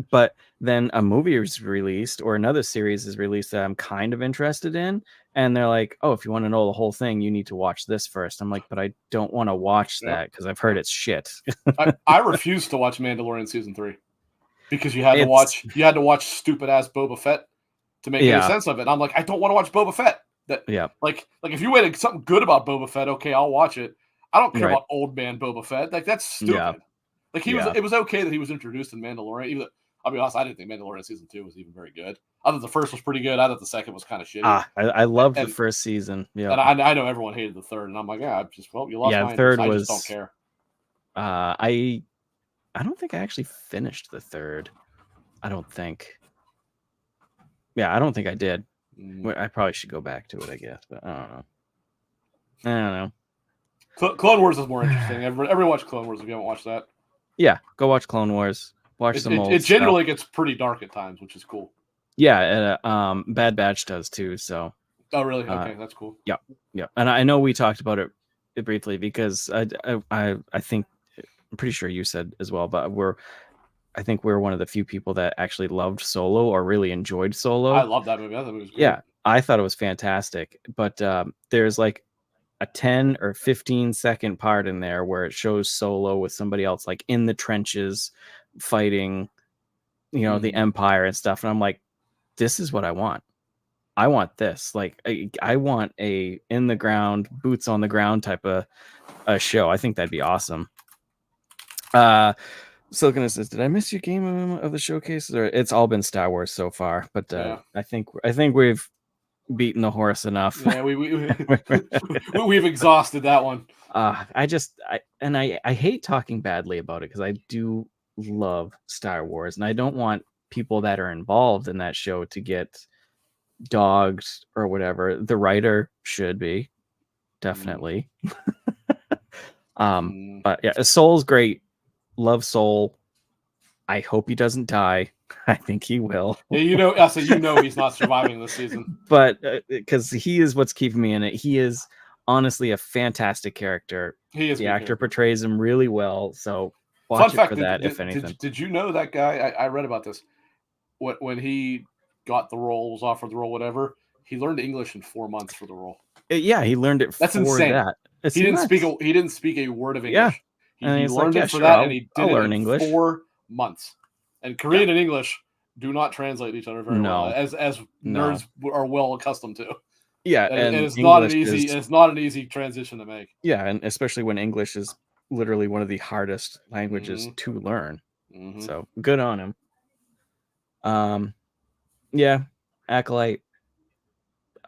but then a movie is released or another series is released that I'm kind of interested in, and they're like, oh, if you want to know the whole thing, you need to watch this first. I'm like, but I don't want to watch that because I've heard it's shit. I refused to watch Mandalorian season 3 because you had to watch stupid ass Boba Fett to make any sense of it. And I'm like, I don't want to watch Boba Fett. Like if you made something good about Boba Fett, okay, I'll watch it. I don't care about old man Boba Fett. Like, that's stupid. Yeah. Like, it was okay that he was introduced in Mandalorian. Even though, I'll be honest, I didn't think Mandalorian season 2 was even very good. I thought the first was pretty good. I thought the second was kind of shitty. I loved the first season. Yeah, and I know everyone hated the third, and I'm like, you lost my third interest. Was, I just don't care. I don't think I actually finished the third. I don't think. Yeah, I don't think I did. I probably should go back to it, I guess, but I don't know. Clone Wars is more interesting. Everyone watch Clone Wars if you haven't watched that. Yeah, go watch Clone Wars. Watch some old. It generally gets pretty dark at times, which is cool. Yeah, Bad Batch does too. So. Oh really? Okay, that's cool. Yeah, and I know we talked about it briefly because I think I'm pretty sure you said as well, but I think we're one of the few people that actually loved Solo or really enjoyed Solo. I love that movie. I thought it was great. Yeah, I thought it was fantastic. But there's like a 10 or 15-second part in there where it shows Solo with somebody else like in the trenches fighting, the Empire and stuff. And I'm like, this is what I want. I want this. Like, I want a in the ground, boots on the ground type of a show. I think that'd be awesome. Silicon says, "Did I miss your game of the showcase?" Or it's all been Star Wars so far, but I think we've beaten the horse enough. Yeah, we've exhausted that one. I hate talking badly about it because I do love Star Wars, and I don't want people that are involved in that show to get dogged or whatever. The writer should be definitely. But yeah, Soul's great. Love Soul. I hope he doesn't die. I think he will. Yeah, he's not surviving this season. But because he is what's keeping me in it. He is honestly a fantastic character. He is. The actor portrays him really well. So watch it for that, if anything. Did you know that guy? I read about this. When he got the role, was offered the role, whatever, he learned English in 4 months for the role. Yeah, he learned it. That's insane. He didn't speak a word of English. Yeah. He learned it for that, and he did it in English. 4 months. And Korean and English do not translate each other very well, as nerds are well accustomed to. Yeah, and it's not an easy transition to make. Yeah, and especially when English is literally one of the hardest languages to learn. So good on him. Yeah, Acolyte.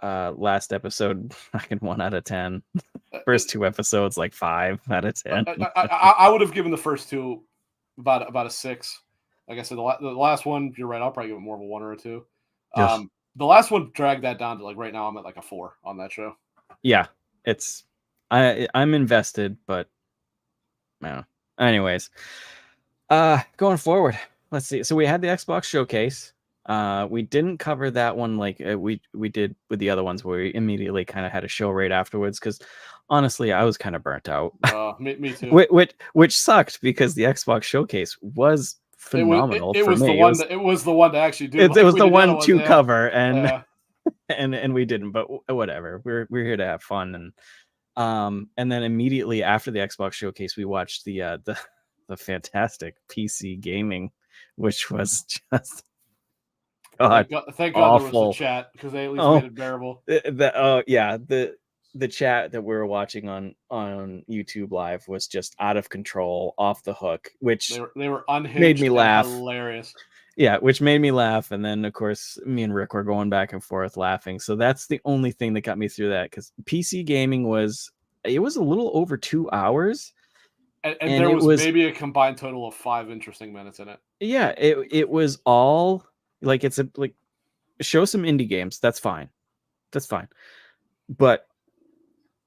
Last episode, fucking 1 out of 10. First 2 episodes, like 5 out of 10. I would have given the first 2 about a 6. Like I said, the last one, you're right. I'll probably give it more of a 1 or a 2. Yes. The last one dragged that down to like right now. I'm at like a 4 on that show. Yeah, I'm invested, but no. Anyways, going forward, let's see. So we had the Xbox showcase. We didn't cover that one like we did with the other ones where we immediately kind of had a show right afterwards because honestly I was kind of burnt out. Me too. which sucked because the Xbox showcase was phenomenal. It was the one to actually do. It was the one to cover, and and we didn't. But whatever. We're here to have fun, and then immediately after the Xbox showcase, we watched the fantastic PC gaming, which was just. Thank God there was a chat because they at least made it bearable. The chat that we were watching on YouTube Live was just out of control, off the hook, which they were unhinged, made me laugh. Hilarious. Yeah, which made me laugh, and then of course me and Rick were going back and forth laughing. So that's the only thing that got me through that because PC gaming was a little over 2 hours. And there was maybe a combined total of 5 interesting minutes in it. Yeah, it was all. Like show some indie games. That's fine. But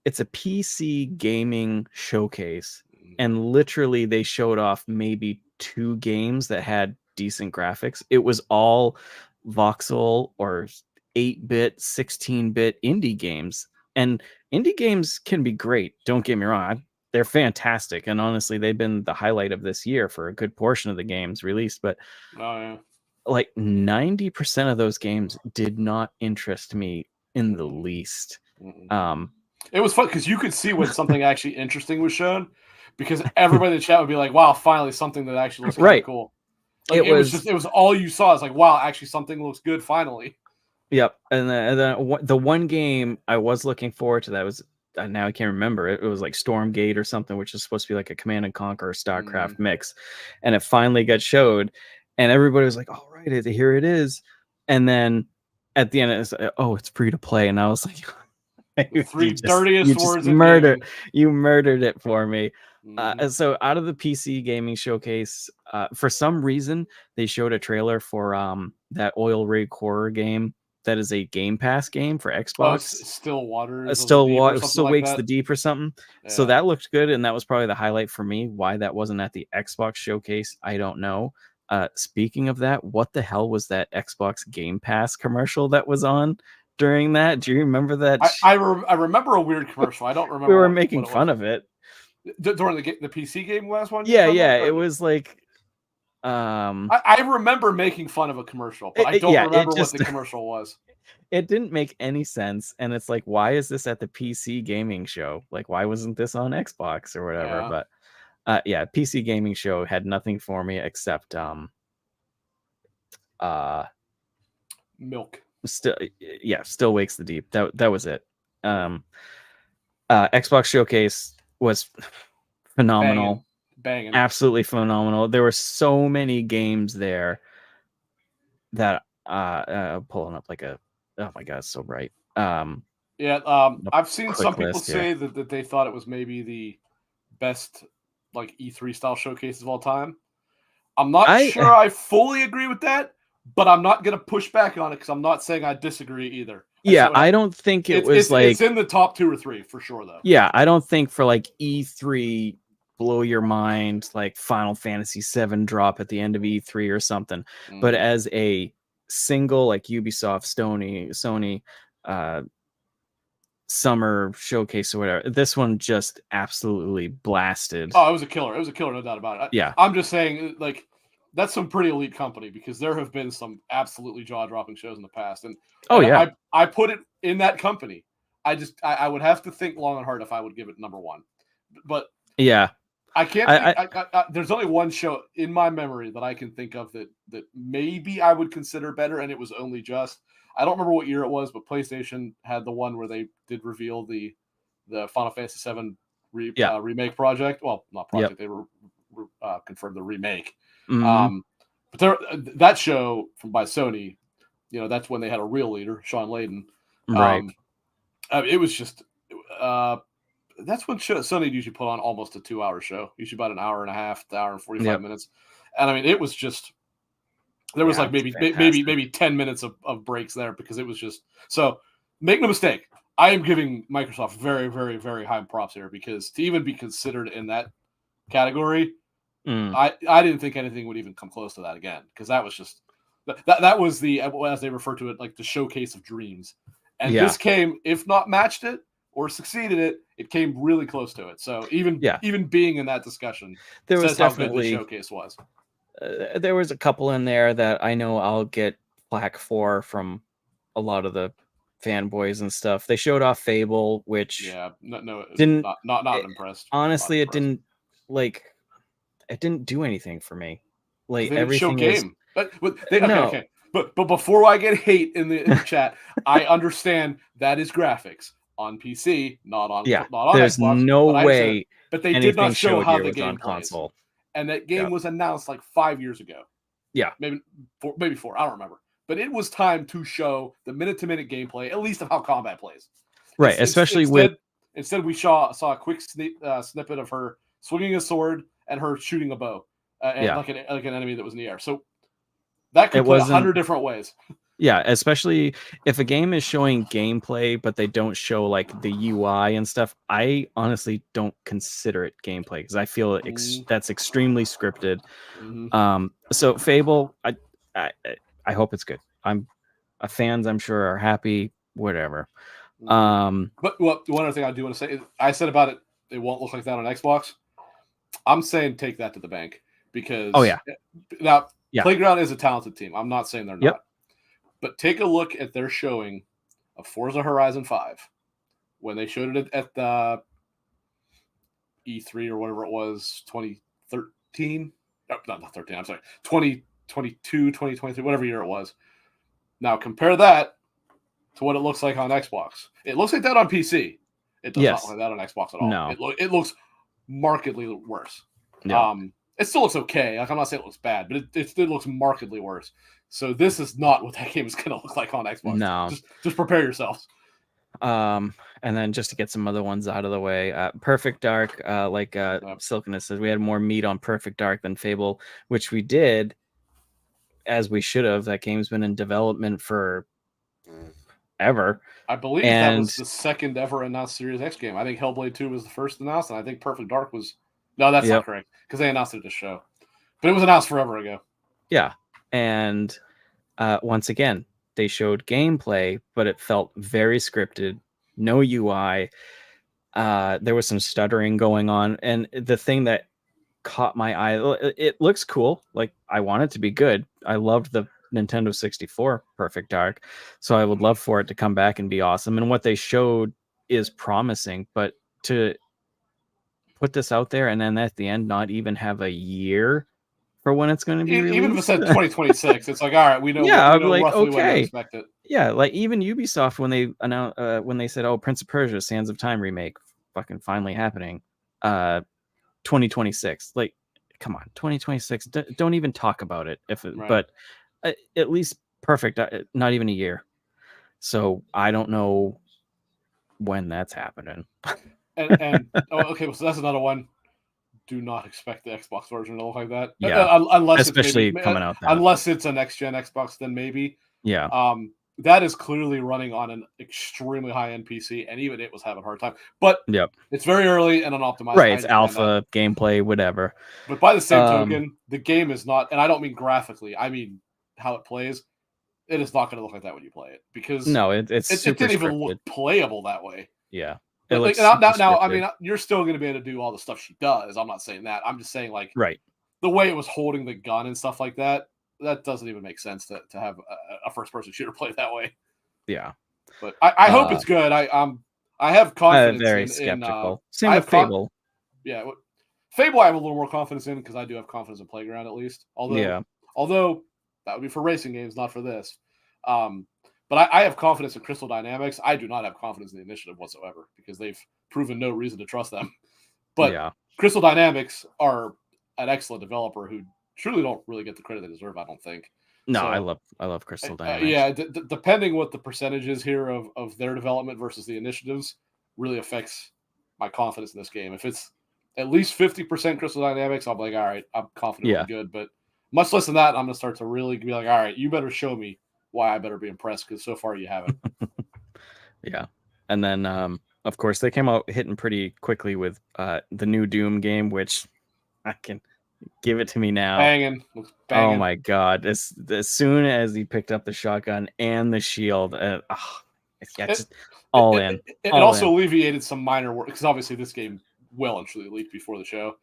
it's a PC gaming showcase, and literally they showed off maybe 2 games that had decent graphics. It was all voxel or 8-bit, 16-bit indie games, and indie games can be great. Don't get me wrong. They're fantastic, and honestly, they've been the highlight of this year for a good portion of the games released. But like 90% of those games did not interest me in the least. It was fun because you could see when something actually interesting was shown, because everybody in the chat would be like, "Wow, finally something that actually looks kind of cool." Like, it was all you saw. It's like, "Wow, actually something looks good finally." Yep, and then the one game I was looking forward to that was now I can't remember it. It was like Stormgate or something, which is supposed to be like a Command and Conquer StarCraft mix, and it finally got showed. And everybody was like, "All right, here it is." And then at the end, it's it's free to play. And I was like, you murdered it for me. So out of the PC gaming showcase, for some reason, they showed a trailer for that oil rig horror game that is a Game Pass game for Xbox. Still Wakes the Deep or something. Yeah. So that looked good, and that was probably the highlight for me. Why that wasn't at the Xbox showcase, I don't know. Speaking of that, what the hell was that Xbox Game Pass commercial that was on during that? Do you remember that? I remember a weird commercial. I don't remember. We were making fun of it during the PC game last one. Yeah. It was like I remember making fun of a commercial, but I don't yeah, remember what the commercial was. It didn't make any sense, and it's like, why is this at the PC gaming show? Like, why wasn't this on Xbox or whatever? Yeah. But yeah, PC gaming show had nothing for me except Milk. Still Wakes the Deep. That was it. Xbox Showcase was phenomenal. Banging. Absolutely phenomenal. There were so many games there that pulling up like oh my god, it's so bright. I've seen some people list here. say that they thought it was maybe the best like E3 style showcase of all time. I'm not sure I fully agree with that, but I'm not going to push back on it because I'm not saying I disagree either. Yeah, I don't think it's in the top 2 or 3 for sure though. Yeah, I don't think for like E3 blow your mind like Final Fantasy VII drop at the end of E3 or something, but as a single like Ubisoft, Sony summer showcase or whatever, this one just absolutely blasted. Oh, it was a killer. It was a killer, no doubt about it. Yeah, I'm just saying, like, that's some pretty elite company because there have been some absolutely jaw-dropping shows in the past, and I put it in that company. I would have to think long and hard if I would give it number one, but yeah, I can't. There's only one show in my memory that I can think of that maybe I would consider better, and it was only just. I don't remember what year it was, but PlayStation had the one where they did reveal the Final Fantasy VII remake project. Well, not project. They were confirmed the remake. But that show by Sony, that's when they had a real leader, Sean Layden. Right. It was just that's when Sony usually put on almost a 2-hour show, usually about an hour and a half, an hour and 45 minutes. And I mean, it was just. There was like maybe 10 minutes of breaks there because it was just so. Make no mistake, I am giving Microsoft very, very, very high props here because to even be considered in that category, I didn't think anything would even come close to that again because that was just that was the, as they refer to it, like the showcase of dreams, and this came, if not matched it or succeeded it came really close to it. So even being in that discussion, there was definitely how good the showcase was. There was a couple in there that I know I'll get flack for from a lot of the fanboys and stuff. They showed off Fable, which didn't not impressed. Honestly, it didn't do anything for me. Like everything was game. Okay. But before I get hate in the chat, I understand that is graphics on PC, not on there's Xbox. No way. But they did not show how the game plays. Console. And that game was announced like 5 years ago. Yeah. Maybe 4. I don't remember. But it was time to show the minute-to-minute gameplay, at least of how combat plays. Right, especially Instead, we saw a quick snippet of her swinging a sword and her shooting a bow, like an enemy that was in the air. So that could play 100 different ways. Yeah, especially if a game is showing gameplay, but they don't show like the UI and stuff. I honestly don't consider it gameplay because I feel that's extremely scripted. So Fable, I hope it's good. Fans, I'm sure, are happy. Whatever. But one other thing I do want to say is I said about it. It won't look like that on Xbox. I'm saying take that to the bank because now Playground is a talented team. I'm not saying they're not. But take a look at their showing of Forza Horizon 5 when they showed it at the E3 or whatever it was, 2013. No, not 13. I'm sorry, 2022, 2023, whatever year it was. Now compare that to what it looks like on Xbox. It looks like that on PC. It does not look like that on Xbox at all. No. It looks markedly worse. Yeah. It still looks okay. Like I'm not saying it looks bad, but it still looks markedly worse. So this is not what that game is going to look like on Xbox. No. Just prepare yourselves. And then just to get some other ones out of the way, Perfect Dark, Silkiness says, we had more meat on Perfect Dark than Fable, which we did, as we should have. That game's been in development for ever. I believe that was the second ever announced Series X game. I think Hellblade 2 was the first announced, and I think Perfect Dark was... No, that's not correct, because they announced it at the show. But it was announced forever ago. Yeah. And once again, they showed gameplay, but it felt very scripted, no UI. There was some stuttering going on. And the thing that caught my eye. It looks cool. Like, I want it to be good. I loved the Nintendo 64 Perfect Dark, so I would love for it to come back and be awesome. And what they showed is promising, but to put this out there and then at the end not even have a year for when it's going to be Even if it released. said 2026, it's like, all right, we know Yeah, we I'd be know like, roughly when to okay. expect it. Yeah, like even Ubisoft when they announced when they said, "Oh, Prince of Persia: Sands of Time remake, fucking finally happening, 2026." Like, come on, 2026. Don't even talk about it. Right. But at least perfect. Not even a year. So I don't know when that's happening. And okay, so that's another one. Do not expect the Xbox version to look like that. Yeah, Unless it's especially maybe coming out that. unless it's a next gen Xbox, then maybe. Yeah. That is clearly running on an extremely high end PC, and even it was having a hard time. But Yep. it's very early and unoptimized. Right. It's alpha gameplay, whatever. But by the same token, the game is not, and I don't mean graphically. I mean how it plays. It is not going to look like that when you play it because no, it didn't even look playable that way. Yeah. Like, now, I mean, you're still going to be able to do all the stuff she does. I'm not saying that. I'm just saying, like, right, the way it was holding the gun and stuff like that, that doesn't even make sense to have a first person shooter play that way. Yeah, but I hope it's good. I have confidence. Very skeptical. Same with Fable. Yeah, Fable I have a little more confidence in because I do have confidence in Playground at least. Although that would be for racing games, not for this. But I have confidence in Crystal Dynamics. I do not have confidence in the initiative whatsoever because they've proven no reason to trust them. But Crystal Dynamics are an excellent developer who truly don't really get the credit they deserve, I don't think. No, so, I love Crystal Dynamics. Depending what the percentage is here of their development versus the initiatives really affects my confidence in this game. If it's at least 50% Crystal Dynamics, I'll be like, all right, I'm confident we're good. But much less than that, I'm going to start to really be like, all right, you better show me why I better be impressed because so far you haven't. Yeah. And then, of course, they came out hitting pretty quickly with the new Doom game, which I can give it to me now. Banging. Oh, my God. As soon as he picked up the shotgun and the shield, just all in. It also alleviated some minor work because obviously this game well and truly leaked before the show.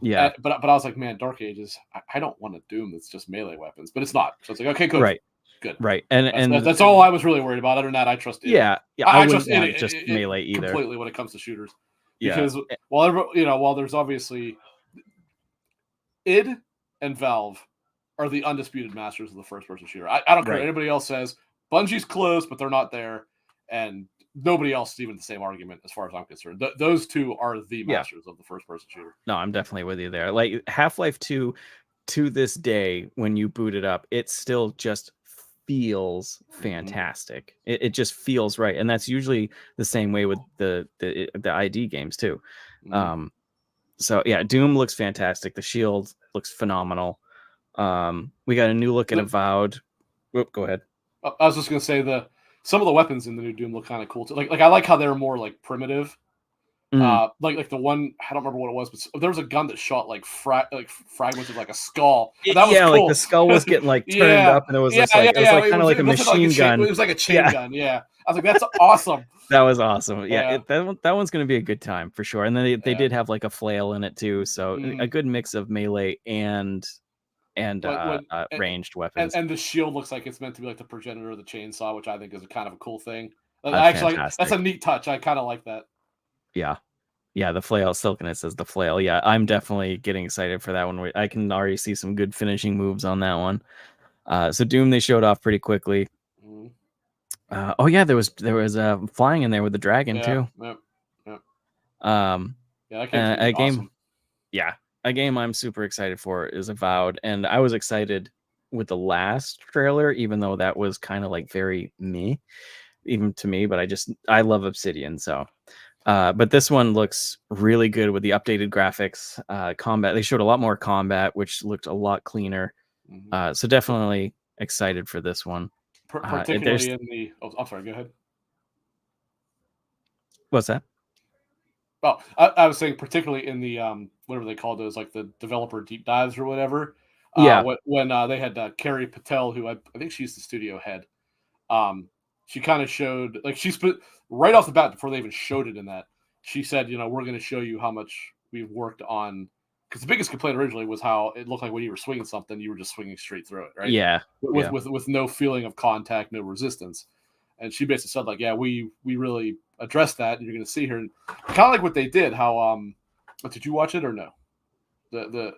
Yeah. But I was like, man, Dark Ages, I don't want a Doom that's just melee weapons, but it's not. So it's like, okay, good. Right. Good. Right. That's all I was really worried about. Other than that, I trust it. Yeah. I trust it just melee either. Completely when it comes to shooters. Because while there's obviously id and Valve are the undisputed masters of the first person shooter. I don't care what anybody else says. Bungie's close, but they're not there. And nobody else is even the same argument as far as I'm concerned. Those two are the masters of the first person shooter. No, I'm definitely with you there. Like Half-Life 2 to this day, when you boot it up, it still just feels fantastic. It just feels right. And that's usually the same way with the ID games too. So yeah, Doom looks fantastic. The shield looks phenomenal. We got a new look at Avowed. Whoop, go ahead. I was just gonna say some of the weapons in the new Doom look kind of cool too. Like I like how they're more like primitive. Like the one, I don't remember what it was, but there was a gun that shot like fragments of like a skull. And that was cool. Like the skull was getting like turned up, and it was kind of like a machine gun. It was like a chain gun. Yeah, I was like, that's awesome. That was awesome. Yeah, that one's gonna be a good time for sure. And then they did have like a flail in it too, so a good mix of melee and ranged weapons. And the shield looks like it's meant to be like the progenitor of the chainsaw, which I think is a kind of a cool thing. Actually, that's a neat touch. I kind of like that. Yeah, the flail. Silken says the flail. Yeah, I'm definitely getting excited for that one. I can already see some good finishing moves on that one. So Doom they showed off pretty quickly. Oh yeah, there was flying in there with the dragon too. Yep. A game. Awesome. Yeah, a game I'm super excited for is Avowed, and I was excited with the last trailer, even though that was kind of like very meh, even to me. But I love Obsidian, so. But this one looks really good with the updated graphics. Combat, they showed a lot more combat, which looked a lot cleaner. So definitely excited for this one. Particularly in the... Oh, I'm sorry, go ahead. What's that? Oh, I was saying particularly in the, whatever they call those, like the developer deep dives or whatever. When they had Carrie Patel, who I think she's the studio head. She kind of showed, like she's put right off the bat before they even showed it in that. She said, we're going to show you how much we've worked on because the biggest complaint originally was how it looked like when you were swinging something, you were just swinging straight through it, right? Yeah. With no feeling of contact, no resistance. And she basically said like, yeah, we really addressed that, and you're going to see here, kind of like what they did. How did you watch it or no? The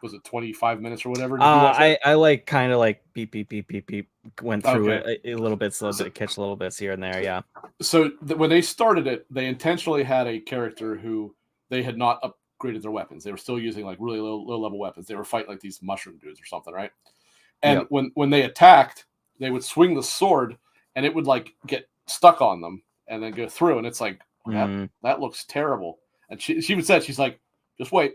was it 25 minutes or whatever? Did you watch it? I like kind of like beep beep beep beep beep went through Okay. it a little bit so that catch little bits here and there. Yeah. So when they started it, they intentionally had a character who they had not upgraded their weapons. They were still using like really low level weapons. They were fighting like these mushroom dudes or something, right? And when they attacked, they would swing the sword and it would like get stuck on them and then go through. And it's like, that looks terrible. And she even said, she's like, just wait.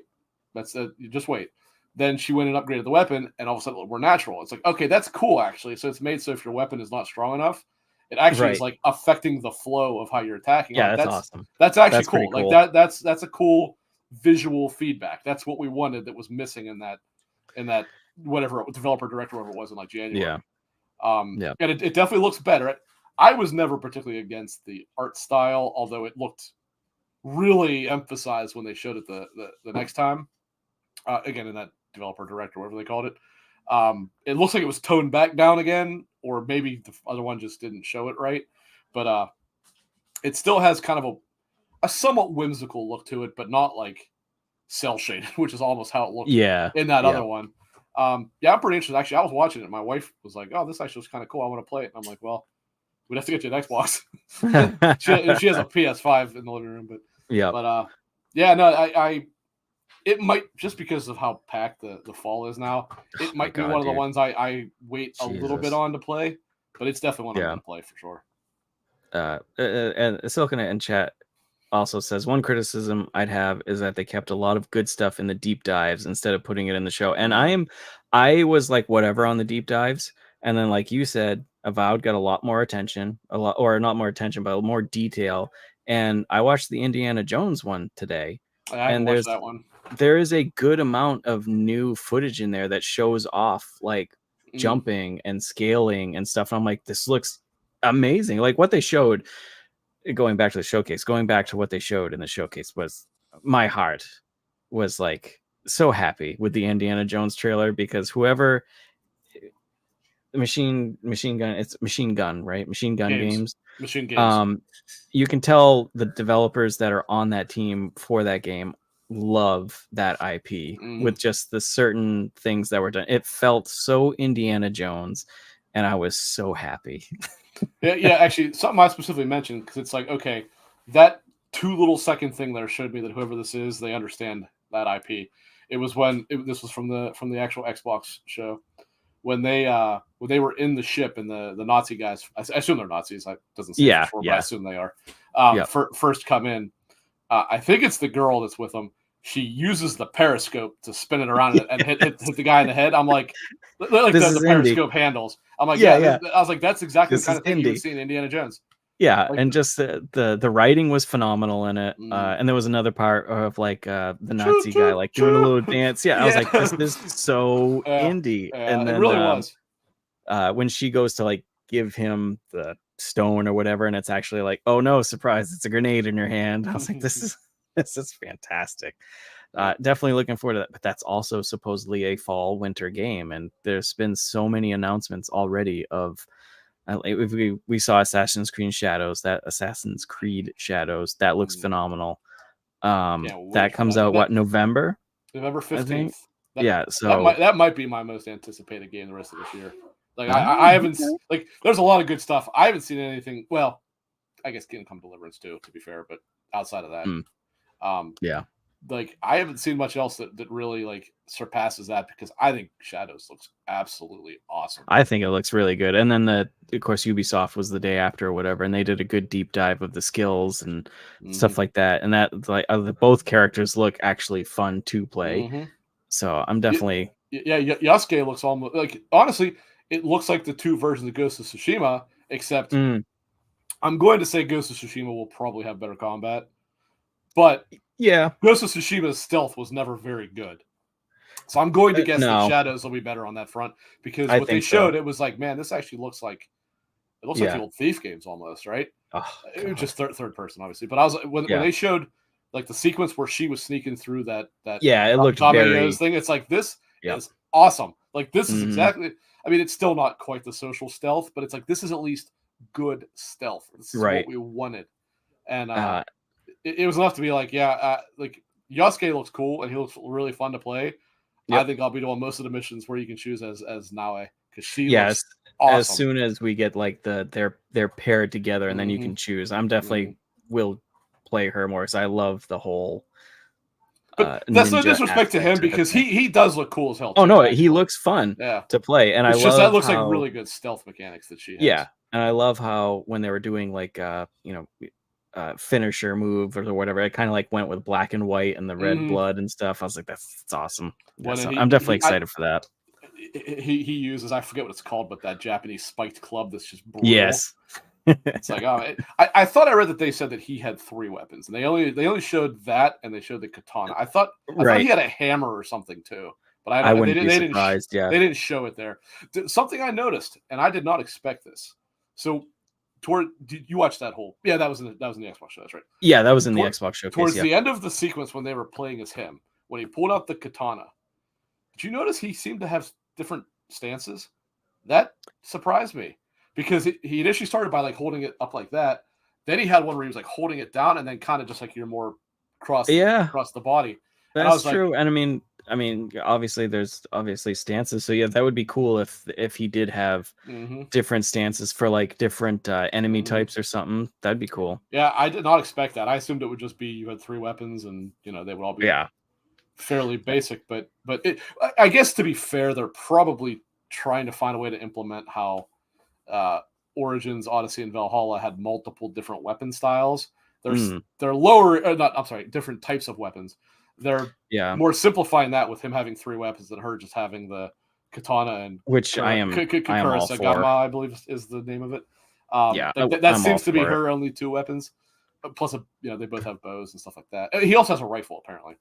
Just wait. Then she went and upgraded the weapon, and all of a sudden we're natural. It's like, okay, that's cool actually. So it's made so if your weapon is not strong enough, it actually is like affecting the flow of how you're attacking. Yeah, that's awesome. That's actually cool. Like that's a cool visual feedback. That's what we wanted that was missing in that whatever developer director whatever it was in like January. Yeah. And it definitely looks better. I was never particularly against the art style, although it looked really emphasized when they showed it the next time. Again, in that developer director, whatever they called it. It looks like it was toned back down again, or maybe the other one just didn't show it right. But it still has kind of a somewhat whimsical look to it, but not like cell shaded, which is almost how it looked in that other one. I'm pretty interested. Actually, I was watching it. My wife was like, "Oh, this actually was kind of cool. I want to play it." And I'm like, "Well, we'd have to get you an Xbox." she has a PS5 in the living room, I it might, just because of how packed the fall is now, it might be one of the ones I wait a little bit on to play, but it's definitely one I'm going to play for sure. And Silkina in chat also says, one criticism I'd have is that they kept a lot of good stuff in the deep dives instead of putting it in the show. And I was like, whatever on the deep dives. And then, like you said, Avowed got a lot more attention, or not more attention, but more detail. And I watched the Indiana Jones one today. I haven't watched that one. There is a good amount of new footage in there that shows off like jumping and scaling and stuff. And I'm like, this looks amazing. Like what they showed, going back to the showcase, going back to what they showed in the showcase, was my heart was like so happy with the Indiana Jones trailer, because whoever Machine Gun, it's Machine Gun, right? Machine Gun Games. Machine Games. You can tell the developers that are on that team for that game love that IP with just the certain things that were done. It felt so Indiana Jones, and I was so happy. yeah, actually, something I specifically mentioned, because it's like, okay, that 2 little second thing there showed me that whoever this is, they understand that IP. It was this was from the actual Xbox show, when they were in the ship and the Nazi guys, I assume they're Nazis. It doesn't say for sure, but I assume they are. First come in. I think it's the girl that's with them. She uses the periscope to spin it around and hit the guy in the head. I'm like the periscope handles. I'm like, I was like, that's exactly the kind of thing you would see in Indiana Jones. Yeah, like, and just the writing was phenomenal in it. And there was another part of like the Nazi guy like doing a little dance. Yeah, I was like, this is so indie. And then it really was. When she goes to like give him the stone or whatever, and it's actually like, oh no, surprise, it's a grenade in your hand. I was like, this is fantastic. Definitely looking forward to that. But that's also supposedly a fall winter game, and there's been so many announcements already of we saw Assassin's Creed Shadows. That looks phenomenal. That comes out November 15th. So that might be my most anticipated game the rest of this year. Like I haven't like, there's a lot of good stuff. I haven't seen anything. Well, I guess Kingdom Come Deliverance too, to be fair. But outside of that, like I haven't seen much else that really like surpasses that, because I think Shadows looks absolutely awesome. I think it looks really good. And then of course Ubisoft was the day after or whatever, and they did a good deep dive of the skills and stuff like that. And that like both characters look actually fun to play. So I'm definitely Yasuke looks almost like, honestly, it looks like the 2 versions of Ghost of Tsushima, except I'm going to say Ghost of Tsushima will probably have better combat. But Ghost of Tsushima's stealth was never very good. So I'm going to guess that Shadows will be better on that front, because what they showed, it was like, man, this actually looks like the old Thief games almost, right? Oh, just third person, obviously. But I was when they showed like the sequence where she was sneaking through that Yeah, it looked Tommy very. O's thing. It's like this Yep. is awesome. Like this is Mhm. exactly. I mean, it's still not quite the social stealth, but it's like this is at least good stealth. This is Right. what we wanted, and it was enough to be like, yeah, like Yasuke looks cool and he looks really fun to play. Yep. I think I'll be doing most of the missions where you can choose as Nae because she Yes. looks awesome. As soon as we get like they're paired together and then you can choose. I'm definitely will play her more because I love the whole. But that's no disrespect to him because he does look cool as hell. Oh no, he looks fun to play, and it's I just love that looks how, like really good stealth mechanics that she has. Yeah, and I love how when they were doing like finisher move or whatever, it kind of like went with black and white and the red blood and stuff. I was like, that's awesome. I'm definitely excited for that. He uses, I forget what it's called, but that Japanese spiked club that's just brutal. Yes. It's like, I thought I read that they said that he had 3 weapons, and they only showed that, and they showed the katana. I thought he had a hammer or something too, but I wouldn't be surprised. They didn't show it there. Something I noticed, and I did not expect this. So, did you watch that whole? Yeah, that was in the Xbox show. That's right. Yeah, that was in the Xbox showcase. Towards the end of the sequence when they were playing as him, when he pulled out the katana, did you notice he seemed to have different stances? That surprised me. Because he initially started by like holding it up like that. Then he had one where he was like holding it down and then kind of just like you're more across the body. That's true. Like, and I mean, obviously there's stances. So yeah, that would be cool if he did have different stances for like different enemy types or something. That'd be cool. Yeah, I did not expect that. I assumed it would just be you had 3 weapons and they would all be fairly basic. But I guess to be fair, they're probably trying to find a way to implement how Origins, Odyssey, and Valhalla had multiple different weapon styles. They're lower, different types of weapons. They're more simplifying that with him having 3 weapons than her just having the katana and which I am all for. I believe is the name of it. That seems to be her only 2 weapons. Plus, they both have bows and stuff like that. He also has a rifle apparently.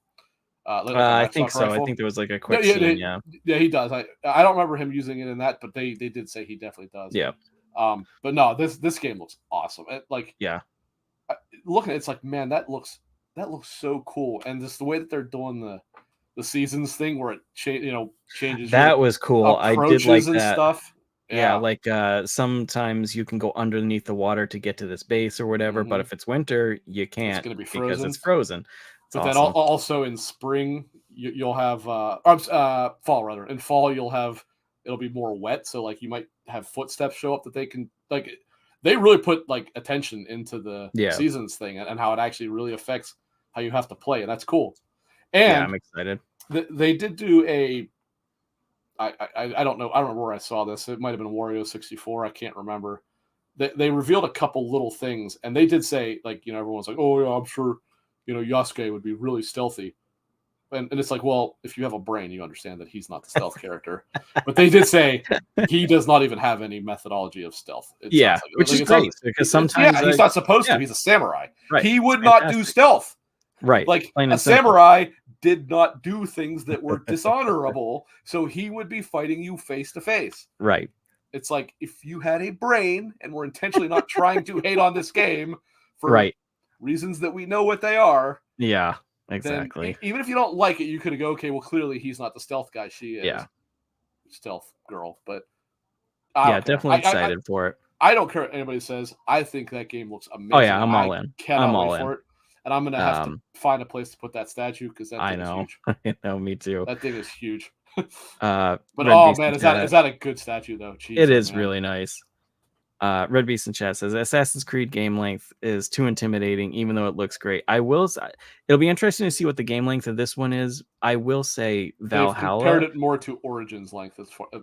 I think so. Rifle. I think there was like a quick scene. Yeah, he does. I don't remember him using it in that, but they did say he definitely does. Yeah. But no, this game looks awesome. Looking at it's like, man, that looks so cool, and just the way that they're doing the seasons thing where it changes. That was cool. I did like and that stuff. Yeah, like sometimes you can go underneath the water to get to this base or whatever, but if it's winter, you can't. It's going to be frozen. Because it's frozen. But then also in spring, you'll have fall rather. In fall, it'll be more wet, so like you might have footsteps show up that they can like. They really put like attention into the seasons thing and how it actually really affects how you have to play, and that's cool. And I'm excited. They did do a. I don't know. I don't remember where I saw this. It might have been Wario 64. I can't remember. They revealed a couple little things, and they did say like everyone's like, oh yeah, I'm sure Yasuke would be really stealthy. And it's like, well, if you have a brain, you understand that he's not the stealth character. But they did say he does not even have any methodology of stealth. Which is great because sometimes he's not supposed to. He's a samurai. Right. He would not do stealth. Right. Like a samurai did not do things that were dishonorable, so he would be fighting you face to face. Right. It's like if you had a brain and we're intentionally not trying to hate on this game for reasons that we know what they are. Yeah. Exactly. Even if you don't like it, you could go, okay, well, clearly he's not the stealth guy. She is. Yeah. Stealth girl. But definitely excited for it. I don't care what anybody says. I think that game looks amazing. Oh yeah, I'm all in. I'm all in for it. And I'm gonna have to find a place to put that statue because that thing is huge. I know, me too. That thing is huge. But man, is that a good statue though? Jeez, it is really nice. Red Beast in chat says Assassin's Creed game length is too intimidating, even though it looks great. It'll be interesting to see what the game length of this one is. I will say Valhalla compared it more to Origins length,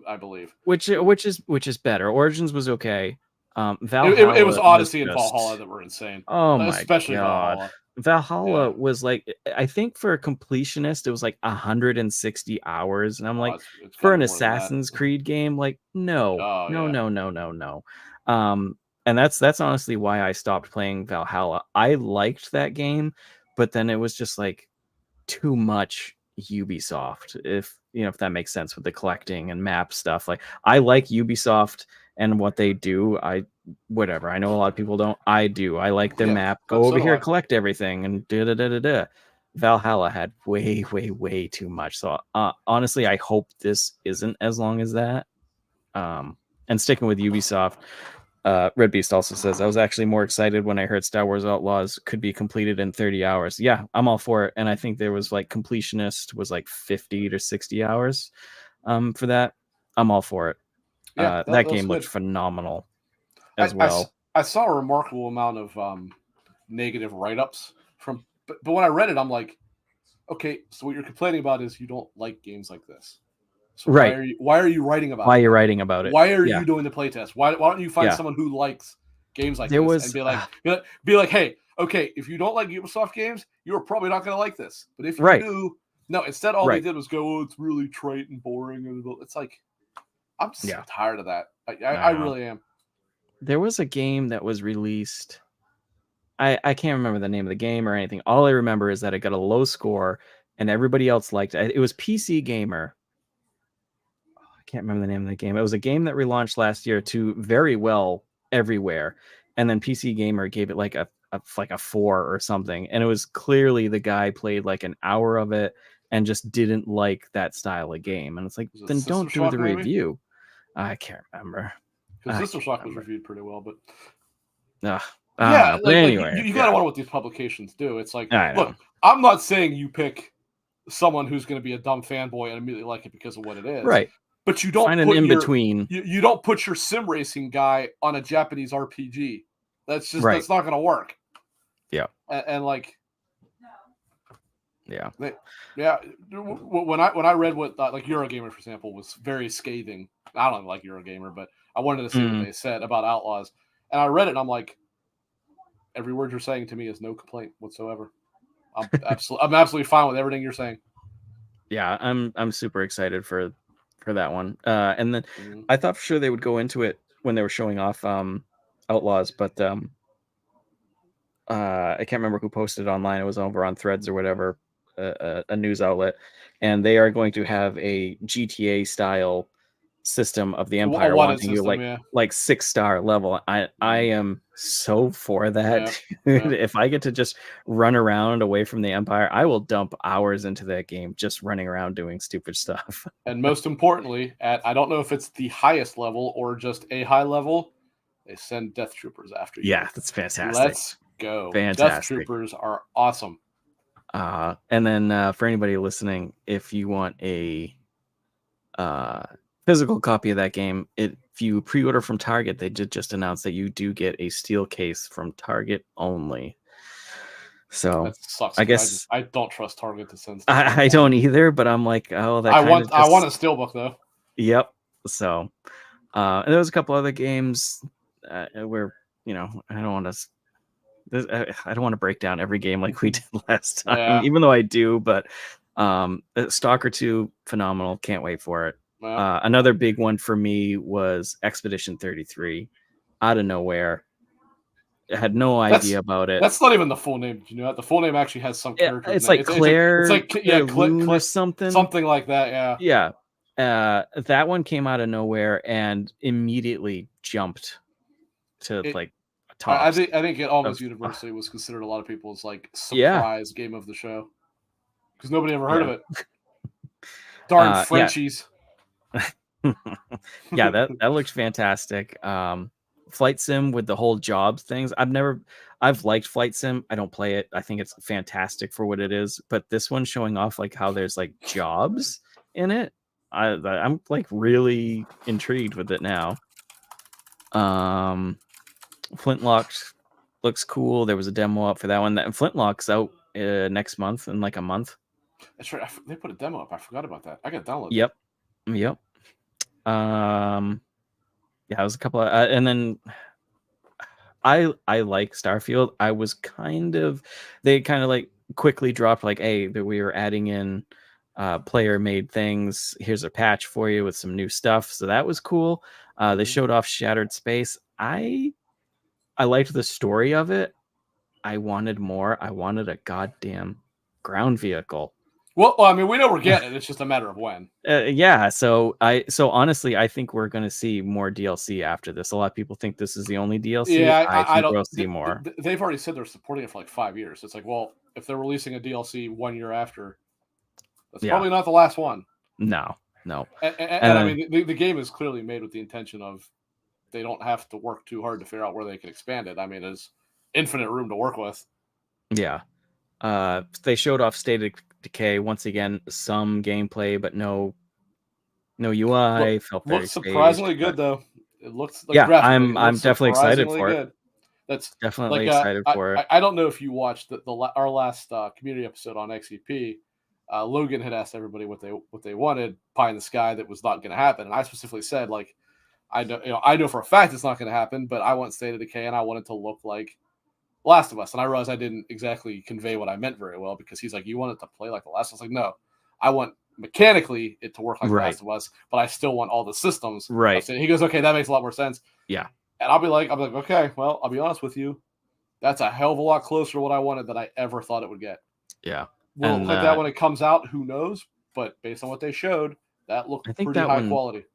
I believe, which is better. Origins was okay. Valhalla it was Odyssey and Valhalla that were insane. Oh my especially god, Valhalla was like, I think for a completionist it was like 160 hours, and I'm like, it's for an Assassin's Creed game, like no. And that's honestly why I stopped playing Valhalla. I liked that game, but then it was just like too much Ubisoft, if that makes sense, with the collecting and map stuff. Like I like Ubisoft and what they do. Whatever. I know a lot of people don't. I do. I like their Yeah, map. so Go over do here, I. collect everything, and da da da da da. Valhalla had way, way, way too much. So honestly, I hope this isn't as long as that. And sticking with Ubisoft, Red Beast also says, I was actually more excited when I heard Star Wars Outlaws could be completed in 30 hours. Yeah, I'm all for it. And I think there was like completionist was like 50 to 60 hours for that. I'm all for it. Yeah, That that's game looked good. phenomenal as I, well. I saw a remarkable amount of negative write ups from, but when I read it, I'm like, okay, so what you're complaining about is you don't like games like this. So Right. why are you writing about Why it? you're writing about it. Why are Yeah. you doing the playtest? Why don't you find Yeah. someone who likes games like There this was and be like, hey, okay, if you don't like Ubisoft games, you're probably not going to like this. But if you right. do, no. Instead, all they Right. did was go, oh, it's really trite and boring. And it's like, I'm so Yeah. tired of that. I I know. really am. There was a game that was released. I can't remember the name of the game or anything. All I remember is that it got a low score and everybody else liked it. It was PC Gamer. I can't remember the name of the game. It was a game that relaunched last year to very well everywhere. And then PC Gamer gave it like a 4 or something. And it was clearly the guy played like an hour of it and just didn't like that style of game. And it's like, Was it then Sister don't do Shock, the maybe? review. I can't remember. Because Sister Shock was reviewed pretty well, but I don't know. But anyway, you gotta wonder what these publications do. It's like, look, I'm not saying you pick someone who's going to be a dumb fanboy and immediately like it because of what it is, right? But you don't find put an in your between. You don't put your sim racing guy on a Japanese RPG. That's just that's not going to work. Yeah, and like, yeah. When I read what like Eurogamer, for example, was very scathing. I don't like Eurogamer, but I wanted to see what they said about Outlaws, and I read it, and I'm like, every word you're saying to me is no complaint whatsoever. I'm absolutely fine with everything you're saying. Yeah, I'm super excited for that one. And then I thought for sure they would go into it when they were showing off Outlaws, but I can't remember who posted it online. It was over on Threads or whatever, a news outlet, and they are going to have a GTA style system of the Empire, wanting you like 6-star level. I am so for that. If I get to just run around away from the Empire, I will dump hours into that game just running around doing stupid stuff. And most importantly, I don't know if it's the highest level or just a high level, they send Death Troopers after you. Yeah, that's fantastic. Let's go. Fantastic. Death Troopers are awesome. And then for anybody listening, if you want a physical copy of that game, if you pre-order from Target, they did just announce that you do get a steel case from Target only. So that sucks. I guess I don't trust Target to send stuff. I don't either, but I'm like, oh, that I want a steelbook though. Yep. So and there was a couple other games where I don't want to break down every game like we did last time, even though I do. But Stalker 2, phenomenal. Can't wait for it. Another big one for me was Expedition 33. Out of nowhere. I had no idea about it. That's not even the full name. Did you know that? The full name actually has some character. It's like Claire. It's like Loon or something. Something like that. Yeah. Yeah. That one came out of nowhere and immediately jumped to like top. I think it almost universally was considered a lot of people's like surprise game of the show because nobody ever heard of it. Darn Frenchies. Yeah, that looks fantastic. Flight sim with the whole jobs things. I've liked Flight Sim. I don't play it. I think it's fantastic for what it is. But this one showing off like how there's like jobs in it. I'm like really intrigued with it now. Flintlock looks cool. There was a demo up for that one. And Flintlock's out next month in like a month. That's right. They put a demo up. I forgot about that. I got downloaded. Yep. Yeah, it was a couple of, and then I like Starfield. I was they kind of like quickly dropped like, hey, that we were adding in player made things. Here's a patch for you with some new stuff. So that was cool. They showed off Shattered Space. I liked the story of it. I wanted more. I wanted a goddamn ground vehicle. Well, I mean, we know we're getting it. It's just a matter of when. Yeah, so honestly, I think we're going to see more DLC after this. A lot of people think this is the only DLC. Yeah, I I think don't. we'll see more. They've already said they're supporting it for like 5 years. It's like, well, if they're releasing a DLC 1 year after, that's Yeah, probably not the last one. no. And I And mean, the game is clearly made with the intention of they don't have to work too hard to figure out where they can expand it. I mean, there's infinite room to work with. yeah, they showed off State of Decay once again, some gameplay, but no UI. Felt very Looks staged. surprisingly good though. It looks like Yeah, graphically, it I'm looks definitely excited surprisingly for it. good. That's Definitely like excited for it. I don't know if you watched our last community episode on XEP. Logan had asked everybody what they wanted, pie in the sky that was not going to happen, and I specifically said like I know for a fact it's not going to happen, but I want State of Decay and I want it to look like Last of Us, and I realized I didn't exactly convey what I meant very well because he's like, you want it to play like The Last of Us? Like, no, I want mechanically it to work like Right. Last of Us, but I still want all the systems. Right. He goes, okay, that makes a lot more sense. Yeah. And I'll be like, okay, well, I'll be honest with you, that's a hell of a lot closer to what I wanted than I ever thought it would get. Yeah. Will it look like that when it comes out? Who knows? But based on what they showed, that looked pretty high quality.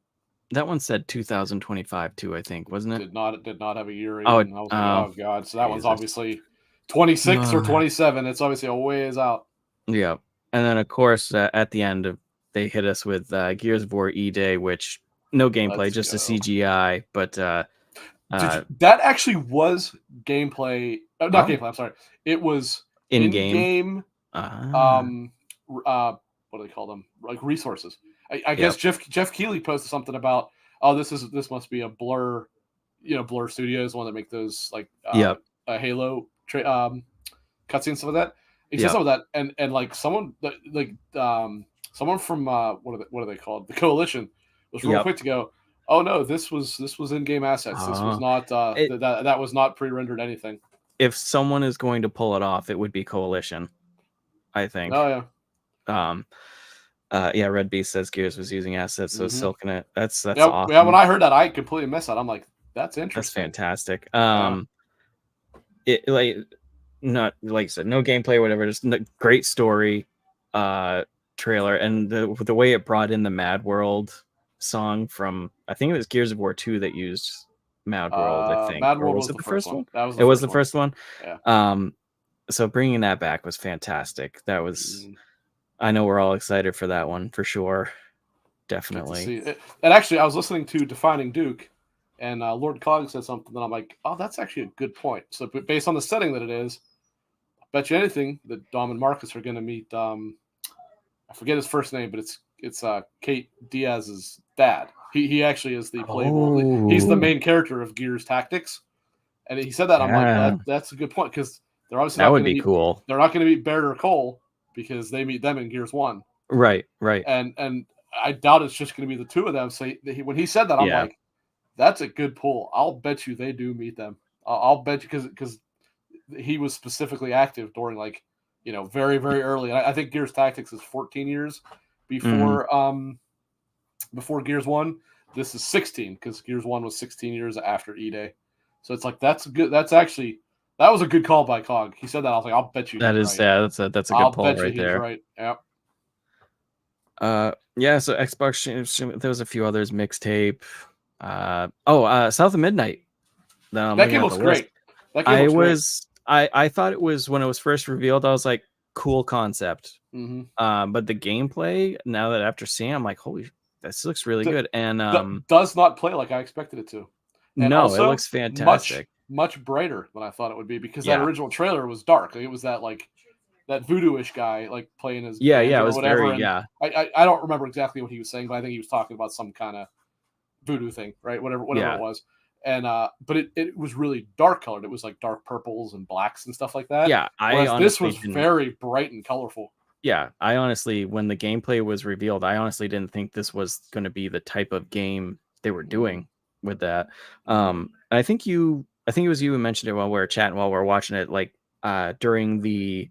That one said 2025 too, I think, wasn't it? Did not have a year. Oh, I was like, oh god! So that one's obviously 26 or 27. It's obviously a ways out. Yeah, and then of course at the end they hit us with Gears of War E-Day, which no gameplay, just a CGI, but that actually was gameplay. Not gameplay. I'm sorry. It was in game. What do they call them? Like resources. I guess Jeff Keighley posted something about, oh, this must be a Blur, Blur Studios, one that make those like Halo cutscenes, stuff like that. He said some of that, and like someone someone from what are they called? The Coalition was real quick to go, oh no, this was in-game assets. This was not that was not pre-rendered anything. If someone is going to pull it off, it would be Coalition, I think. Oh yeah. Red Beast says Gears was using assets, so silking it. That's awesome. Yeah, when I heard that, I completely missed that. I'm like, that's interesting. That's fantastic. It not like you said, no gameplay, whatever. Just great story, trailer, and the way it brought in the Mad World song from, I think it was Gears of War 2 that used Mad World. I think Mad World was the first one. It was the first one. Yeah. So bringing that back was fantastic. That was. I know we're all excited for that one for sure. Definitely. And actually, I was listening to Defining Duke, and Lord Cog said something that I'm like, oh, that's actually a good point. So based on the setting that it is, I bet you anything that Dom and Marcus are going to meet. I forget his first name, but it's Kate Diaz's dad. He actually is the playable. He's the main character of Gears Tactics, and he said that. I'm like, that's a good point because they're obviously that would be cool. They're not going to meet Baird or Cole because they meet them in Gears 1. Right. And I doubt it's just going to be the two of them. So when he said that, I'm like, that's a good pull. I'll bet you they do meet them. I'll bet you because he was specifically active during very, very early. I think Gears Tactics is 14 years before before Gears 1. This is 16 because Gears 1 was 16 years after E-Day. So it's like that's good. That was a good call by Cog. He said that. I was like, I'll bet you. That is, right. That's a good pull right there. Right. Yeah. So Xbox, there was a few others, mixtape. South of Midnight. That game looks great. I thought it was, when it was first revealed, I was like, cool concept. But the gameplay, now that after seeing, I'm like, holy, this looks really good. And does not play like I expected it to. And no, it looks fantastic. Much brighter than I thought it would be because that original trailer was dark. It was that voodoo-ish guy playing his it was whatever. Very, I don't remember exactly what he was saying, but I think he was talking about some kind of voodoo thing, right? Whatever it was. And but it was really dark colored. It was like dark purples and blacks and stuff like that. Yeah, this was very bright and colorful. Yeah, I honestly, when the gameplay was revealed, I honestly didn't think this was going to be the type of game they were doing with that. I think it was you who mentioned it while we were chatting, while we were watching it, during the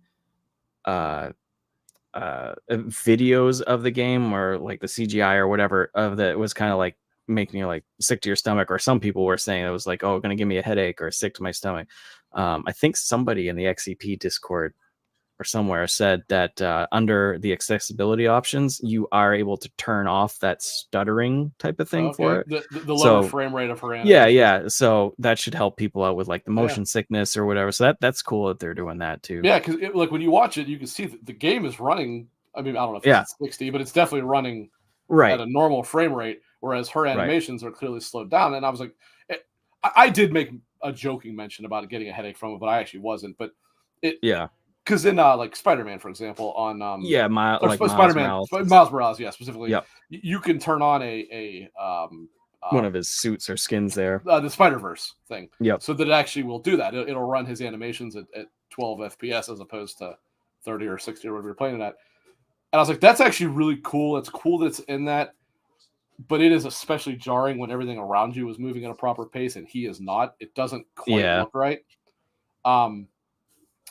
videos of the game, or the CGI or whatever of that, was kind of making you sick to your stomach, or some people were saying it was going to give me a headache or sick to my stomach. I think somebody in the XCP Discord or somewhere said that under the accessibility options, you are able to turn off that stuttering type of thing for it. The lower So frame rate of her yeah, animations. yeah. So that should help people out with like the motion sickness or whatever. So that's cool that they're doing that too. Yeah, because like when you watch it, you can see that the game is running. I mean, I don't know if it's 60, but it's definitely running at a normal frame rate, whereas her animations are clearly slowed down. And I was like, I did make a joking mention about getting a headache from it, but I actually wasn't. But because in like Spider-Man, for example, on Miles Morales, specifically, you can turn on a one of his suits or skins there, the Spider-Verse thing, yep, so that it actually will do that. It'll run his animations at 12 FPS as opposed to 30 or 60 or whatever you're playing it at. And I was like, that's actually really cool. It's cool that it's in that, but it is especially jarring when everything around you is moving at a proper pace and he is not. It doesn't quite look right.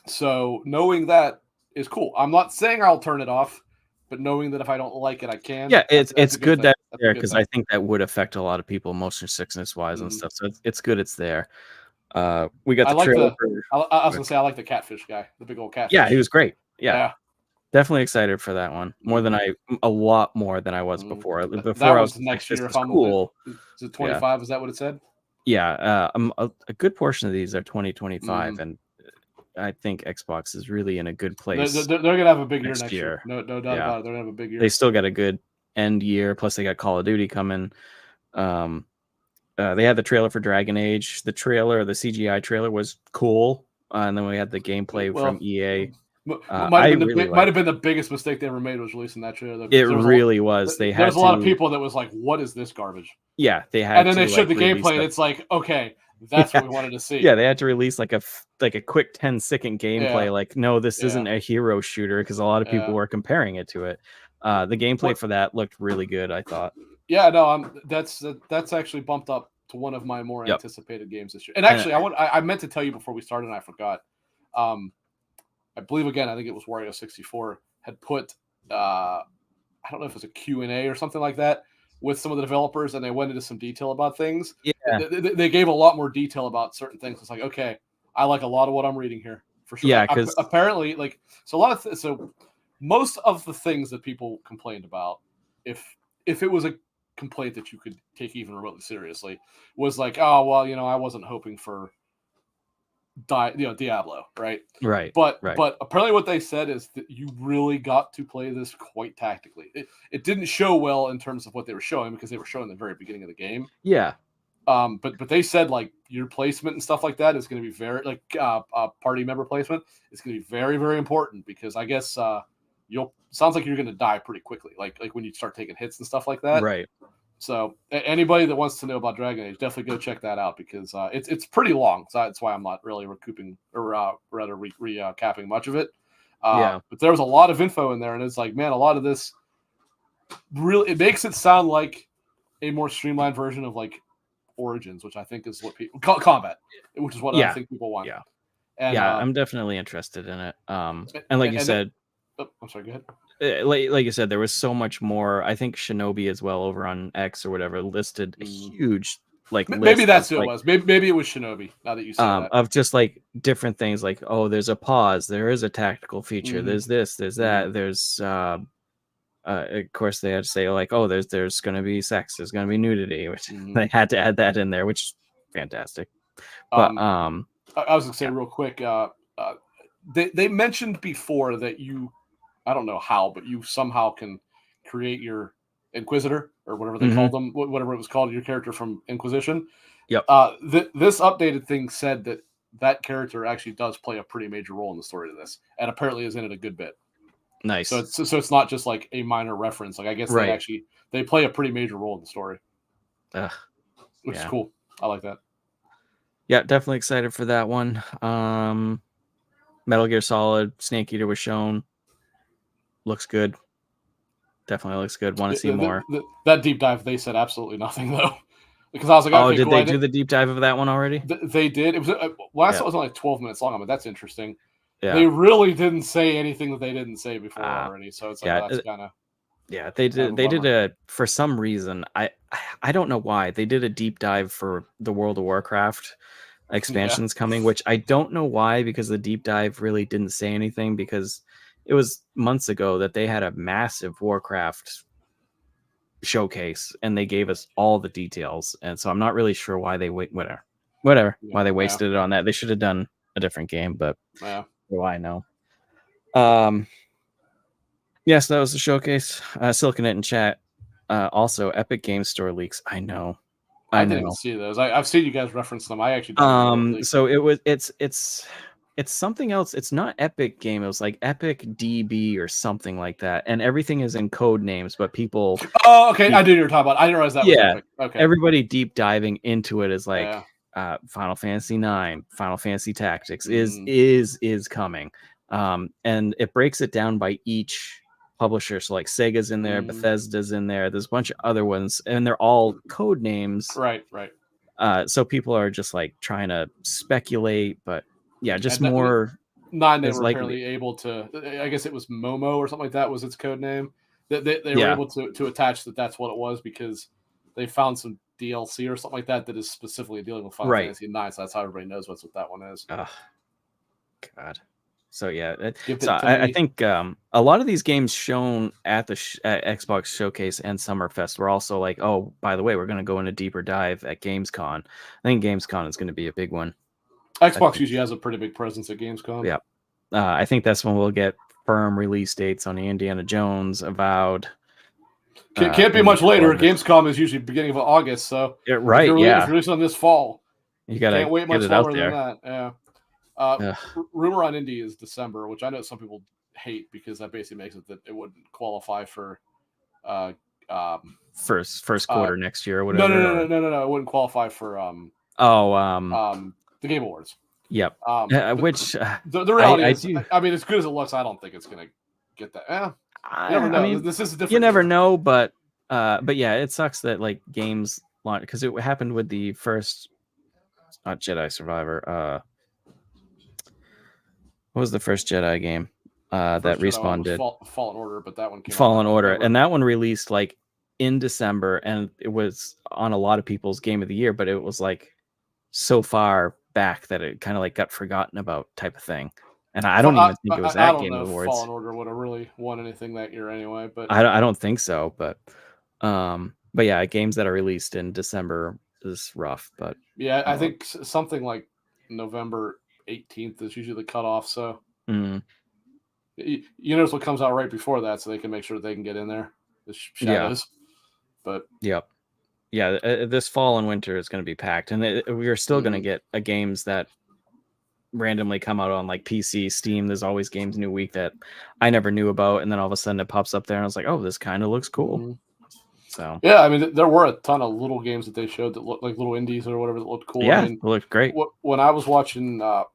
So knowing that is cool. I'm not saying I'll turn it off, but knowing that if I don't like it, I can. Yeah, it's good that it's there, because I think that would affect a lot of people motion sickness wise and stuff. So it's good it's there. We got the trailer. I was gonna say I like the catfish guy, the big old catfish. Yeah, he was great. Yeah. Definitely excited for that one. A lot more than I was before. Before I was next year. If I'm cool. Is it 25? Is that what it said? Yeah, a good portion of these are 2025, and I think Xbox is really in a good place. They're gonna have a big year next year. No doubt about it. They're gonna have a big year. They still got a good end year. Plus, they got Call of Duty coming. They had the trailer for Dragon Age. The CGI trailer was cool, and then we had the gameplay from EA. Might have been the biggest mistake they ever made was releasing that trailer. It really was. There was a lot of people that was like, "What is this garbage?" Yeah, they had. And then they showed the gameplay, and it's like, okay, that's what we wanted to see. Yeah, they had to release like a quick 10-second gameplay. Like, no, this isn't a hero shooter, because a lot of people were comparing it to it. The gameplay for that looked really good, I thought. Yeah, no, that's actually bumped up to one of my more anticipated games this year. And actually, I meant to tell you before we started, and I forgot. I believe, again, I think it was Wario64 had put, I don't know if it was a Q&A or something like that with some of the developers, and they went into some detail about things. Yeah. They gave a lot more detail about certain things. It's like, okay, I like a lot of what I'm reading here, for sure. Yeah, because apparently, like, so most of the things that people complained about, if it was a complaint that you could take even remotely seriously, was like, oh, well, I wasn't hoping for Diablo, right? But apparently what they said is that you really got to play this quite tactically. It didn't show well in terms of what they were showing, because they were showing the very beginning of the game. Yeah. But they said, like, your placement and stuff like that is going to be very, like, party member placement is going to be very, very important, because I guess sounds like you're going to die pretty quickly, like when you start taking hits and stuff like that. Right. So anybody that wants to know about Dragon Age, definitely go check that out, because it's pretty long. So that's why I'm not really recouping, or rather recapping much of it. But there was a lot of info in there, and it's like, man, a lot of this really, it makes it sound like a more streamlined version of like Origins, which I think is what people combat, which is what I think people want. Yeah. And, I'm definitely interested in it. And like you said, I'm sorry, go ahead. Like you said, there was so much more. I think Shinobi as well over on X or whatever listed a huge maybe that's who it was. Maybe it was Shinobi. Now that you say that, of just like different things, like, oh, there's a pause, there is a tactical feature, there's this, there's that, there's of course they had to say, like, oh, there's going to be sex, there's going to be nudity, which they had to add that in there, which is fantastic. But I was gonna say real quick, they mentioned before that you, I don't know how, but you somehow can create your Inquisitor, or whatever they called them, whatever it was called, your character from Inquisition. Yep. This updated thing said that character actually does play a pretty major role in the story of this, and apparently is in it a good bit. Nice. So it's not just like a minor reference. Like, I guess they play a pretty major role in the story, which is cool. I like that. Yeah, definitely excited for that one. Metal Gear Solid Snake Eater was shown. Looks good. Definitely looks good. Want to see more. That deep dive, they said absolutely nothing, though. Because I was like, okay, did they do the deep dive of that one already? They did. It was I saw it was only like 12 minutes long. I mean, that's interesting. Yeah. They really didn't say anything that they didn't say before already. So it's like, that's kind of. Yeah, they did. They did for some reason. I don't know why they did a deep dive for the World of Warcraft expansions coming, which I don't know why, because the deep dive really didn't say anything, because it was months ago that they had a massive Warcraft showcase and they gave us all the details. And so I'm not really sure why they whatever Yeah, why they yeah, wasted it on that. They should have done a different game, but yeah. what do I know? Yes, that was the showcase. Silken it in chat. Also, Epic Game Store leaks. I know. I didn't even see those. I've seen you guys reference them. I actually didn't even know they leaked So them. it's something else. It's not Epic Game. It was like Epic DB or something like that. And everything is in code names, but people Oh, okay. I knew you were talking about. I didn't realize that was yeah, Epic. Okay. everybody deep diving into it is like Yeah. Final Fantasy 9, Final Fantasy Tactics Mm. is coming. And it breaks it down by each publisher. So like Sega's in there, Bethesda's in there. There's a bunch of other ones, and they're all code names. Right, right. So people are just like trying to speculate, but yeah, just And more. 9, they is were likely. apparently able to. I guess it was Momo or something like that was its code name. They were Yeah. able to attach that's what it was because they found some DLC or something like that is specifically dealing with Final Right. Fantasy 9. So that's how everybody knows what that one is. Oh, God. So yeah, Give so it to I me. think a lot of these games shown at the at Xbox Showcase and Summerfest were also like, oh, by the way, we're going to go in a deeper dive at Gamescom. I think Gamescom is going to be a big one. Xbox usually has a pretty big presence at Gamescom. Yeah, I think that's when we'll get firm release dates on the Indiana Jones, Avowed. Can't be much later. Gamescom is usually beginning of August, so right, if you're releasing on this fall, you gotta can't wait much get it longer out there. than that. Yeah. Rumor on Indie is December, which I know some people hate because that basically makes it that it wouldn't qualify for first quarter next year or whatever. No. It wouldn't qualify for the Game Awards. Yep. Which the reality is, I mean, as good as it looks, I don't think it's gonna get that. You never know. I mean, this is a different. You never know, but yeah, it sucks that like games launch because it happened with the first, not Jedi Survivor. What was the first Jedi game that Respawn did? Fallen Order, but that one came Fallen Order, and that one released like in December, and it was on a lot of people's Game of the Year, but it was like so far back that it kind of like got forgotten about, type of thing. And I don't even think it was at Game Awards. Fallen Order would have really won anything that year anyway, but I don't think so. But yeah, games that are released in December is rough. But yeah, I think something like November 18th is usually the cutoff. So you notice what comes out right before that, so they can make sure they can get in there. The shadows, but yeah, this fall and winter is going to be packed, and we are still going to get games that randomly come out on like PC, Steam. There's always games new week that I never knew about, and then all of a sudden it pops up there, and I was like, oh, this kind of looks cool. So yeah, I mean, there were a ton of little games that they showed that looked like little indies or whatever that looked cool. Yeah, I mean, it looked great. When I was watching the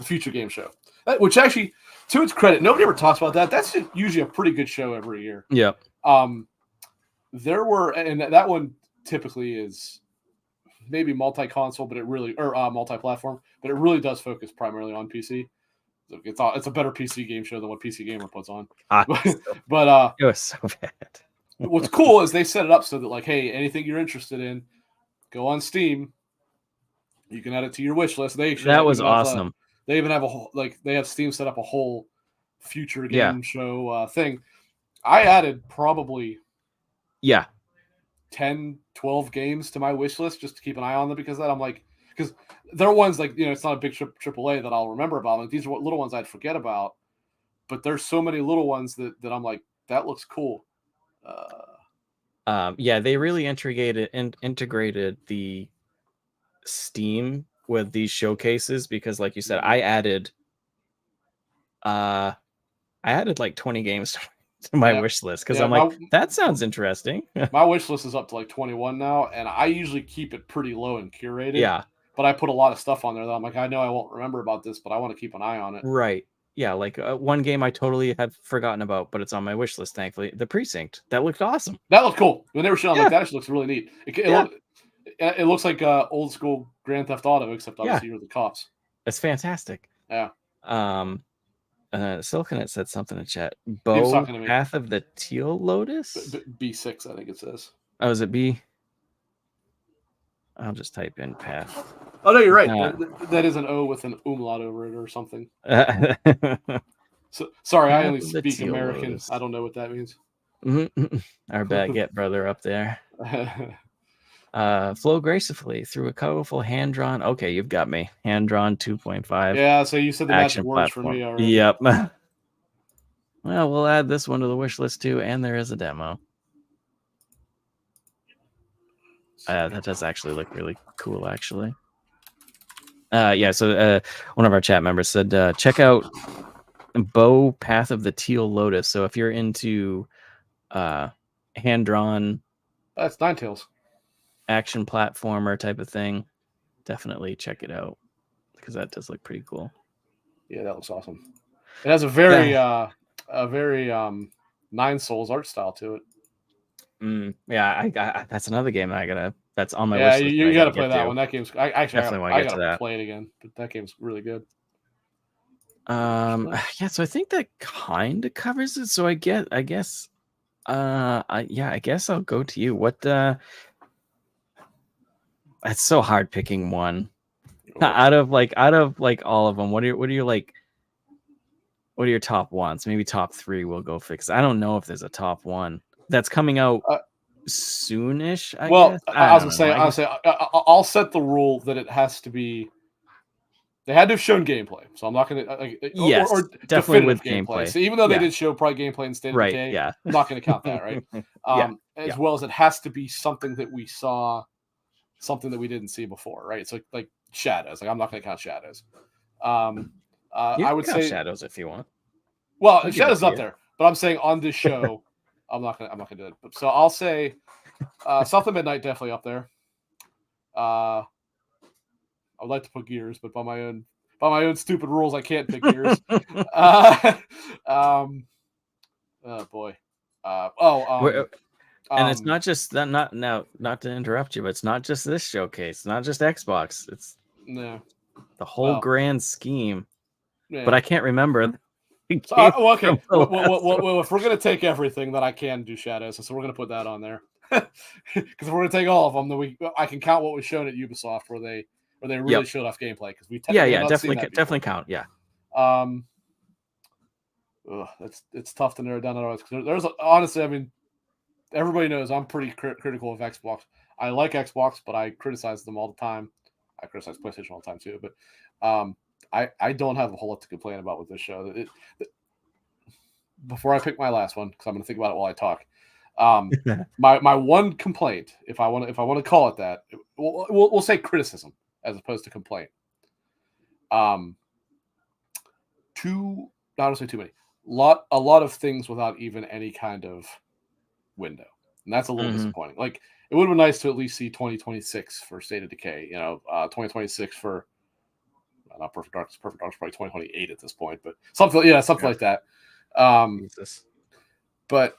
Future Game Show, which actually, to its credit, nobody ever talks about that. That's usually a pretty good show every year. Yeah. There were, and that one typically is maybe multi-console, but it really, or multi-platform, but it really does focus primarily on PC. It's a better PC game show than what PC Gamer puts on. But it was so bad. What's cool is they set it up so that, like, hey, anything you're interested in, go on Steam. You can add it to your wish list. That was awesome. They even have a whole, they have Steam set up a whole future game show thing. I added probably 10, 12 games to my wish list just to keep an eye on them because I'm like, because they're ones like, it's not a big AAA that I'll remember about. Like, these are little ones I'd forget about, but there's so many little ones that I'm like, that looks cool. They really integrated the Steam with these showcases because, like you said, I added like 20 games to my wish list because I'm like, that sounds interesting. My wish list is up to like 21 now, and I usually keep it pretty low and curated. Yeah, but I put a lot of stuff on there that I'm like, I know I won't remember about this, but I want to keep an eye on it. Right. Yeah, like one game I totally had forgotten about, but it's on my wish list, thankfully. The Precinct. That looked awesome. That looked cool. When they were showing, like, that actually looks really neat. It looks like old school Grand Theft Auto, except obviously you're the cops. It's fantastic. Yeah. Silkenet said something in chat. Bow Path of the Teal Lotus? B6, I think it says. Oh, is it B? I'll just type in path. Oh, no, you're right. That is an O with an umlaut over it or something. So, sorry, I Path only of the speak Teal American. Lotus. I don't know what that means. Our baguette brother up there. Flow gracefully through a colorful hand-drawn. Okay, you've got me. Hand-drawn 2.5 Yeah, so you said the magic action words for platform. me already. Yep. Well, we'll add this one to the wish list too, and there is a demo. That does actually look really cool, actually. Yeah, so one of our chat members said, check out Bow Path of the Teal Lotus. So if you're into hand-drawn That's Ninetales. action platformer type of thing, definitely check it out because that does look pretty cool. Yeah, that looks awesome. It has a very Nine Souls art style to it. Yeah, I that's another game that's on my Yeah, wish list. you got to to play get that to. one. That game's Definitely want to get to that. play it again. But that game's really good. Yeah, so I think that kind of covers it. So I guess I'll go to you. What it's so hard picking one. Out of all of them, what are your top ones? Maybe top 3 we'll go fix. I don't know if there's a top one that's coming out soonish, I guess. I was gonna say, I'll set the rule that it has to be. They had to have shown gameplay, so I'm not gonna or definitely with gameplay. gameplay. So even though they did show probably gameplay in State of Decay, yeah, I'm not gonna count that, right? As well as it has to be something that we saw, something that we didn't see before, right? So like Shadows, like I'm not gonna count Shadows. I would say Shadows if you want. Well, Shadows is up there, but I'm saying on this show, I'm not gonna do it. So I'll say South of Midnight definitely up there. I would like to put Gears, but by my own stupid rules, I can't pick Gears. Oh boy. And it's not just that. Not to interrupt you, but it's not just this showcase. It's not just Xbox. It's the whole grand scheme. Yeah. But I can't remember. So, okay. Well, if we're gonna take everything, then I can do Shadows, so we're gonna put that on there. Because if we're gonna take all of them, then I can count what was shown at Ubisoft, where they really showed off gameplay. Because we definitely count. Yeah. It's tough to narrow down otherwise. Because there's honestly, I mean, everybody knows I'm pretty critical of Xbox. I like Xbox, but I criticize them all the time. I criticize PlayStation all the time too. But I don't have a whole lot to complain about with this show. Before I pick my last one, because I'm going to think about it while I talk. My one complaint, if I want to call it that, we'll say criticism as opposed to complaint. I don't say too many. A lot of things without even any kind of window, and that's a little disappointing. Like it would have been nice to at least see 2026 for State of Decay. 2026 for not Perfect Dark. Perfect Dark's probably 2028 at this point, but something like that. But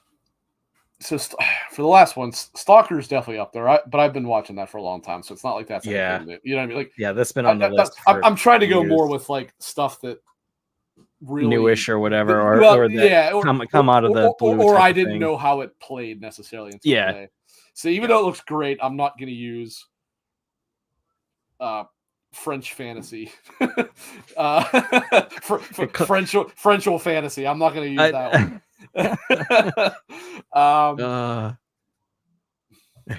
so for the last one, Stalker's definitely up there. But I've been watching that for a long time, so it's not like that's anything new. You know what I mean? Like that's been on the list. I'm trying to go more with like stuff that really newish or whatever, come out of the blue, or I didn't know how it played necessarily until today. So even though it looks great, I'm not going to use French fantasy, French fantasy. I'm not going to use that one.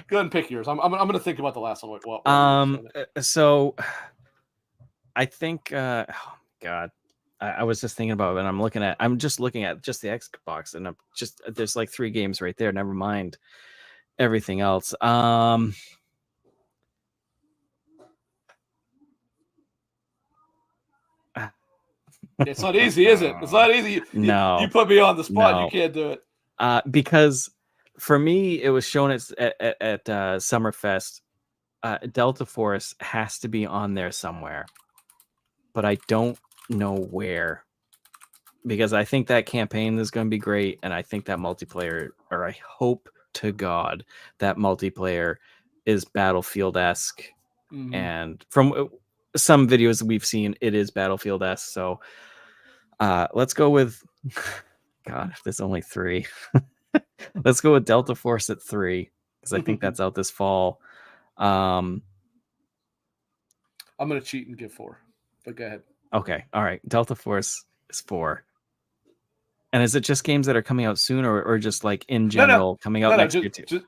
Go ahead and pick yours. I'm going to think about the last one. So I think, oh God, I was just thinking about it, and I'm just looking at just the Xbox, and there's like 3 games right there. Never mind everything else. It's not easy, is it? It's not easy. No, you put me on the spot. No. You can't do it. Because for me, it was shown at Summerfest. Delta Force has to be on there somewhere, but I don't know where. Because I think that campaign is going to be great, and I think that multiplayer, or I hope to God that multiplayer is Battlefield-esque. And from some videos that we've seen, it is Battlefield-esque. So let's go with, God, if there's only 3. Let's go with Delta Force at 3, because I think that's out this fall. I'm going to cheat and give 4, but go ahead. Okay. All right. Delta Force is 4. And is it just games that are coming out soon, or just like in general coming out next year too?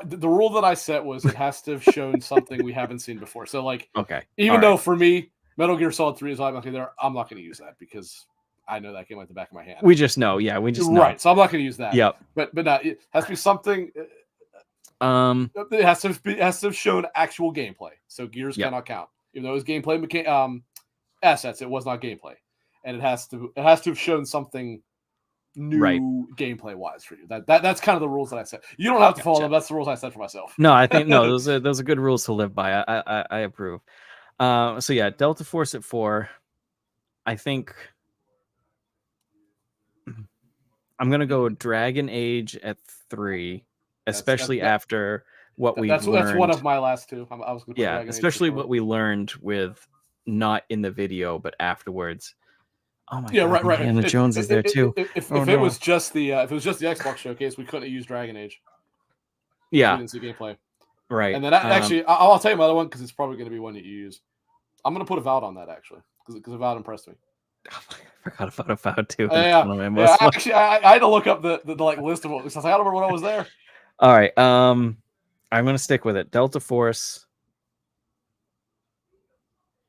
The rule that I set was it has to have shown something we haven't seen before. So like, Okay, even though for me, Metal Gear Solid 3 is automatically there, I'm not going to use that because I know that game like the back of my hand. we just know, yeah, we just know. Right, so I'm not going to use that. Yep. But no, it has to be something. It has to have shown actual gameplay. So Gears cannot count, even though it was gameplay assets. It was not gameplay, and it has to have shown something new gameplay wise for you. That's kind of the rules that I set. You don't have to follow them. That's the rules I set for myself. No, I think those are good rules to live by. I approve. So yeah, Delta Force at 4. I think I'm gonna go Dragon Age at 3, especially after what we've learned. That's one of my last two. I was gonna put Dragon especially Age what we learned with not in the video but afterwards. Oh my god! Right. Indiana Jones is there too. If it was just the Xbox showcase, we couldn't have used Dragon Age. Yeah, we didn't see gameplay. Right. And then actually, I'll tell you my other one because it's probably going to be one that you use. I'm going to put Avowed on that actually because Avowed impressed me. I forgot about Avowed too. Actually, I had to look up the like list of what. I was like, I don't remember what was there. All right. I'm going to stick with it. Delta Force,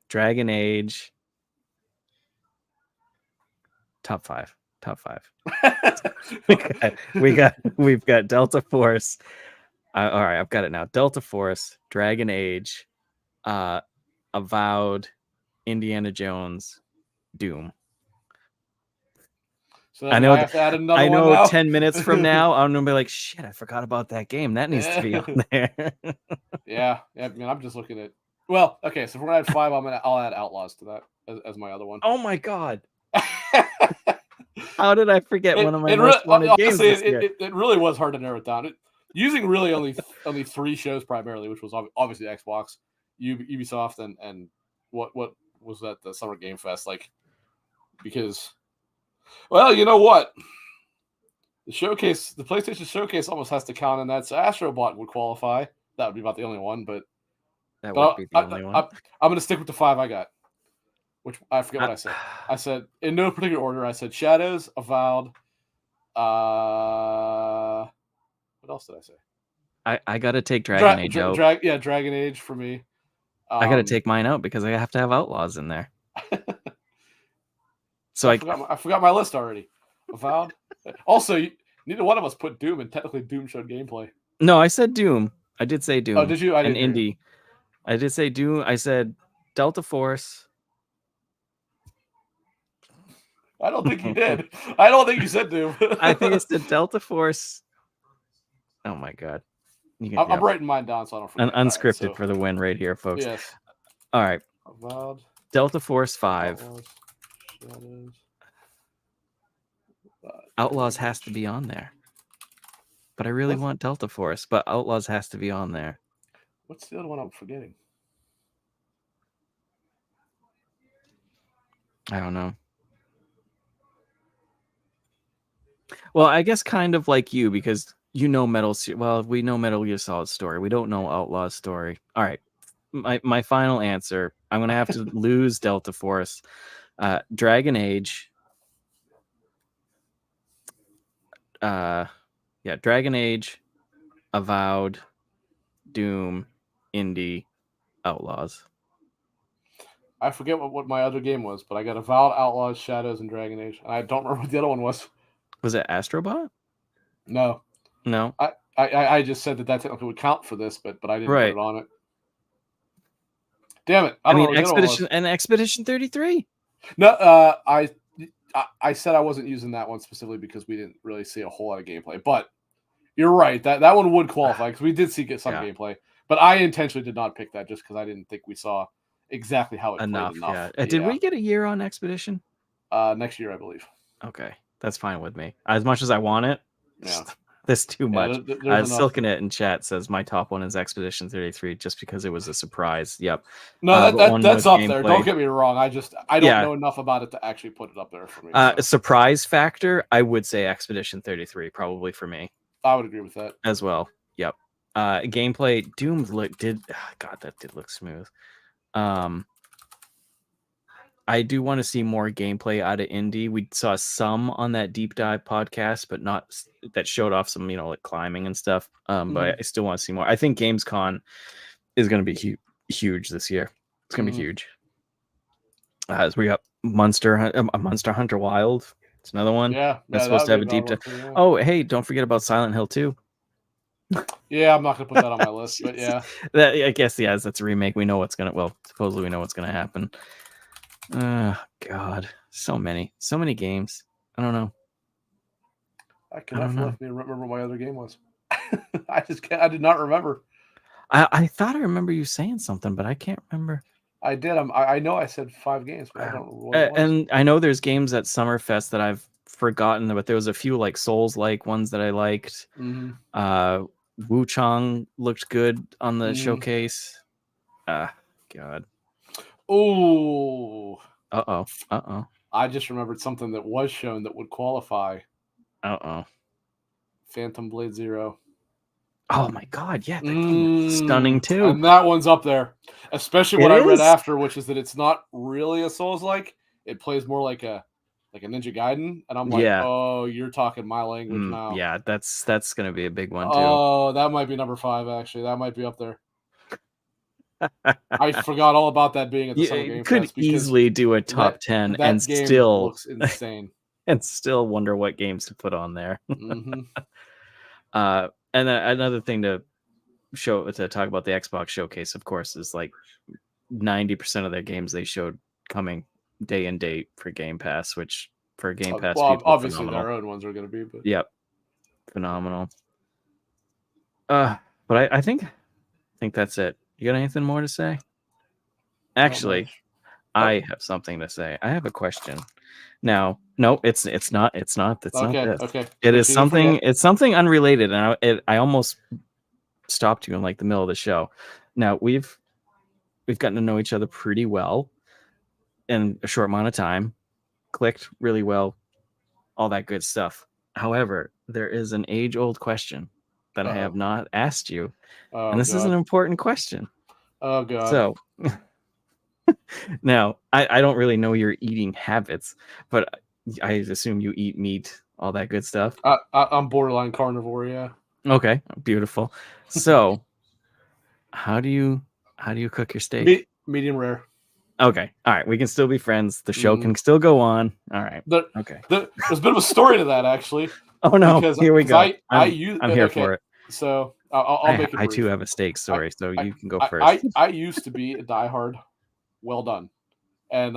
Dragon Age. Top five. We've got Delta Force. All right, I've got it now. Delta Force, Dragon Age, Avowed, Indiana Jones, Doom. So I know. I have to add another one now? 10 minutes from now, I'm gonna be like, shit, I forgot about that game. That needs to be on there. yeah. I mean, I'm just looking at. Well, okay. So if we're gonna add 5, I'll add Outlaws to that as my other one. Oh my god. How did I forget one of my most wanted games this year? It really was hard to narrow it down. Using really only 3 shows primarily, which was obviously Xbox, Ubisoft, and what was that, the Summer Game Fest, like, because, well, you know what, the PlayStation Showcase almost has to count, and that's Astrobot would qualify. That would be about the only one, but that would be the only one. I'm gonna stick with the 5 I got. Which I forget what I said. I said in no particular order. I said Shadows, Avowed. What else did I say? I gotta take Dragon Age out. Dragon Age for me. I gotta take mine out because I have to have Outlaws in there. So I forgot my list already. Avowed. Also, neither one of us put Doom, and technically Doom showed gameplay. No, I said Doom. I did say Doom. Oh, did you? I didn't. And Indie. I did say Doom. I said Delta Force. I don't think you did. I don't think you said Doom. I think it's the Delta Force. Oh my god! I'm writing mine down so I don't forget. Unscripted for the win right here, folks. Yes. All right. Avowed. Delta Force 5. Outlaws has to be on there. But I really want Delta Force, but Outlaws has to be on there. What's the other one I'm forgetting? I don't know. Well, I guess kind of like you, because we know Metal Gear Solid story. We don't know Outlaw's story. All right. My final answer, I'm going to have to lose Delta Force. Dragon Age. Dragon Age, Avowed, Doom, Indie, Outlaws. I forget what my other game was, but I got Avowed, Outlaws, Shadows, and Dragon Age. And I don't remember what the other one was. Was it Astrobot? No. I just said that technically would count for this, but I didn't put it on it. Damn it! I mean, Expedition 33. No, I said I wasn't using that one specifically because we didn't really see a whole lot of gameplay. But you're right, that one would qualify because we did get some gameplay. But I intentionally did not pick that just because I didn't think we saw exactly how it played enough. Yeah. Did we get a year on Expedition? Next year, I believe. Okay, that's fine with me. As much as I want it, that's too much. Silking It in chat says my top one is Expedition 33 just because it was a surprise. Yep. No, that's up there. Don't get me wrong. I don't know enough about it to actually put it up there for me. Surprise factor, I would say Expedition 33 probably for me. I would agree with that as well. Yep. Gameplay, Doom that did look smooth. I do want to see more gameplay out of indie. We saw some on that deep dive podcast, but not that showed off some, like climbing and stuff. But I still want to see more. I think GamesCon is going to be huge this year. It's going to be huge. As we got Monster Hunter Wild. It's another one. Yeah, That's supposed to have a deep dive. Yeah. Oh, hey, don't forget about Silent Hill 2. Yeah, I'm not gonna put that on my list, but yeah. I guess that's a remake. We know what's gonna. Well, supposedly we know what's gonna happen. God, so many games. I don't know. I cannot for me remember what my other game was. I just can't. I did not remember. I thought I remember you saying something, but I can't remember. I did. I know I said 5 games, but I don't know what it was. And I know there's games at Summerfest that I've forgotten, but there was a few like Souls-like ones that I liked. Wu Chang looked good on the showcase. God. Oh. Uh-oh. I just remembered something that was shown that would qualify. Phantom Blade Zero. Oh my God! Yeah, that game was stunning too. And that one's up there, especially what I read after, which is that it's not really a Souls-like. It plays more like a Ninja Gaiden, and I'm like, oh, you're talking my language now. Yeah, that's gonna be a big one too. Oh, that might be number 5 actually. That might be up there. I forgot all about that being at the Summer Game Could Fest. Easily do a top 10 and game still looks insane. And still wonder what games to put on there. And then another thing to talk about the Xbox showcase, of course, is like 90% of their games they showed coming day and date for Game Pass, which for Game Pass people, obviously phenomenal. their own ones are going to be, but yep, phenomenal. But I think that's it. You got anything more to say? Actually, I have something to say. I have a question. Now, no, it's not. It's not this. Okay. It is something. It's something unrelated, and I almost stopped you in like the middle of the show. Now we've gotten to know each other pretty well in a short amount of time. Clicked really well, all that good stuff. However, there is an age-old question that I have not asked you, and this is an important question. Oh God! So. Now, I don't really know your eating habits, but I assume you eat meat, all that good stuff. I'm borderline carnivore, yeah. Okay, beautiful. So, how do you cook your steak? Medium rare. Okay, all right. We can still be friends. The show can still go on. All right. Okay. There's a bit of a story to that, actually. Oh no! Here we go. I'm here for it. So I'll make it brief. I too have a steak story, so you can go first. I used to be a diehard. Well done, and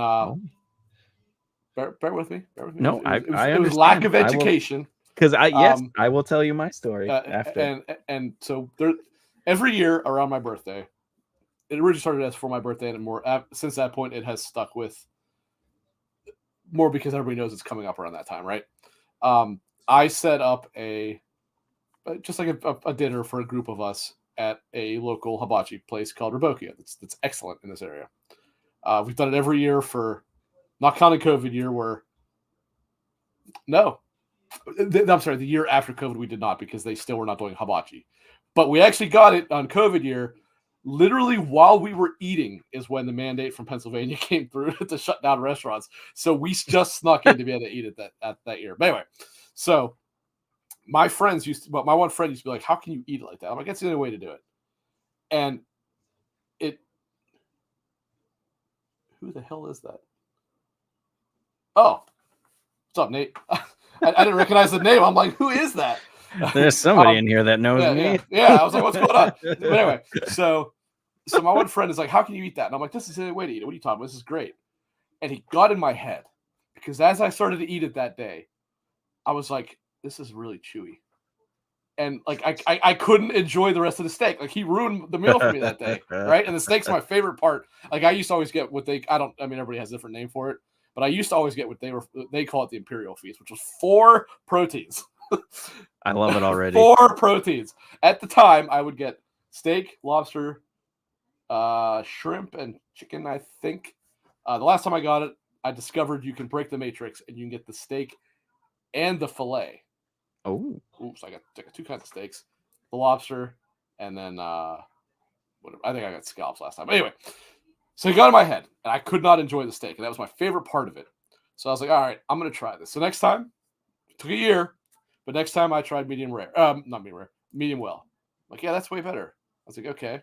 bear with me. No, it was lack of education. Because I will tell you my story after. And so there, every year around my birthday, it originally started as for my birthday, and more since that point, it has stuck with more because everybody knows it's coming up around that time, right? I set up just like a dinner for a group of us at a local hibachi place called Ribokia. That's excellent in this area. We've done it every year for, not counting COVID year, the year after COVID we did not, because they still were not doing hibachi. But we actually got it on COVID year, literally while we were eating is when the mandate from Pennsylvania came through to shut down restaurants. So we just snuck in to be able to eat it that year. But anyway, so my one friend used to be like, how can you eat it like that? I'm like, that's the only way to do it. And who the hell is that? Oh, what's up, Nate? I didn't recognize the name. I'm like, who is that? There's somebody in here that knows me. Yeah, I was like, what's going on? But anyway, so my one friend is like, how can you eat that? And I'm like, this is the way to eat it. What are you talking about? This is great. And he got in my head, because as I started to eat it that day, I was like, this is really chewy. And like I couldn't enjoy the rest of the steak. Like, he ruined the meal for me that day, right? And the steak's my favorite part. Like, I used to always get everybody has a different name for it, but I used to always get what they call it the Imperial Feast, which was 4 proteins. I love it already. 4 proteins. At the time, I would get steak, lobster, shrimp, and chicken, I think. The last time I got it, I discovered you can break the matrix and you can get the steak and the fillet. Oh, oops! I got 2 kinds of steaks, the lobster, and then whatever. I think I got scallops last time. But anyway, So it got in my head, and I could not enjoy the steak, and that was my favorite part of it. So I was like, all right, I'm gonna try this. So next time, it took a year, but next time I tried medium rare. Not medium rare, medium well. Like, yeah, that's way better. I was like, okay.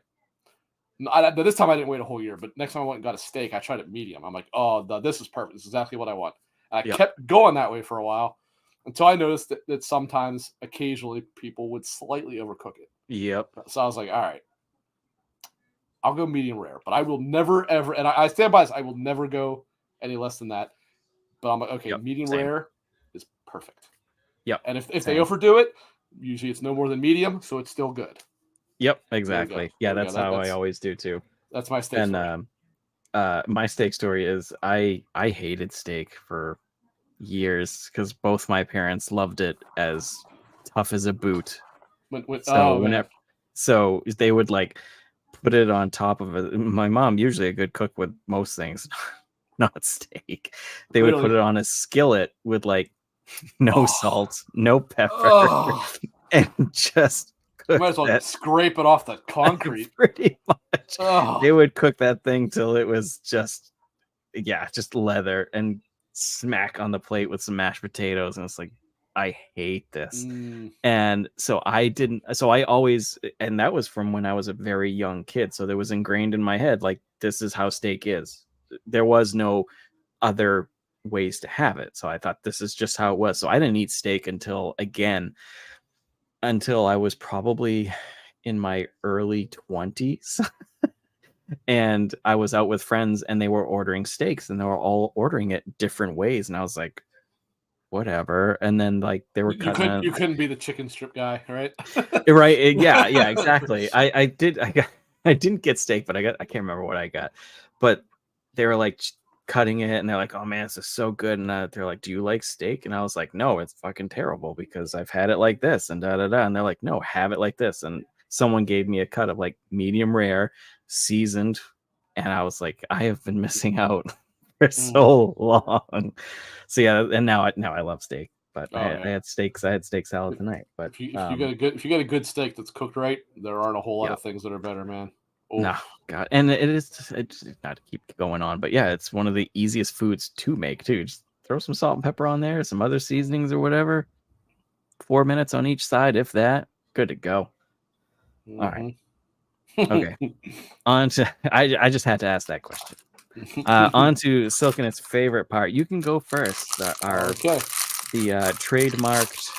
This time I didn't wait a whole year, but next time I went and got a steak, I tried it medium. I'm like, oh, this is perfect. This is exactly what I want. And I kept going that way for a while until I noticed that sometimes, occasionally, people would slightly overcook it. Yep. So I was like, all right, I'll go medium rare, but I will never, ever, and I stand by this, I will never go any less than that. But I'm like, okay, medium rare is perfect. Yep. And if they overdo it, usually it's no more than medium, so it's still good. Yep, exactly. Yeah, that's how I always do too. That's my steak story. My steak story is I hated steak for years because both my parents loved it as tough as a boot. So they would like put it on top of it. My mom, usually a good cook with most things, not steak. They would put it on a skillet with like no salt, no pepper, and just you might as well scrape it off the concrete. Pretty much. They would cook that thing till it was just leather and smack on the plate with some mashed potatoes. And it's like, I hate this. And so I always, and that was from when I was a very young kid. So that was ingrained in my head, like, this is how steak is. There was no other ways to have it. So I thought this is just how it was. So I didn't eat steak until I was probably in my early 20s. And I was out with friends and they were ordering steaks and they were all ordering it different ways. And I was like, whatever. And then like they were you couldn't be the chicken strip guy, right? Right. Yeah, exactly. I didn't get steak, but I can't remember what I got. But they were like cutting it and they're like, oh man, this is so good. And they're like, do you like steak? And I was like, no, it's fucking terrible because I've had it like this and and they're like, no, have it like this. And someone gave me a cut of like medium rare, seasoned, and I was like, I have been missing out for so long. So yeah, and now I love steak. But I had steak salad tonight. But if you get a good steak that's cooked right, there aren't a whole lot of things that are better, man. No, God, and it's not to keep going on, but yeah, it's one of the easiest foods to make too. Just throw some salt and pepper on there, some other seasonings or whatever. 4 minutes on each side, if that. Good to go. All right. Okay. On to I just had to ask that question. On to Silk and its favorite part. You can go first. The trademarked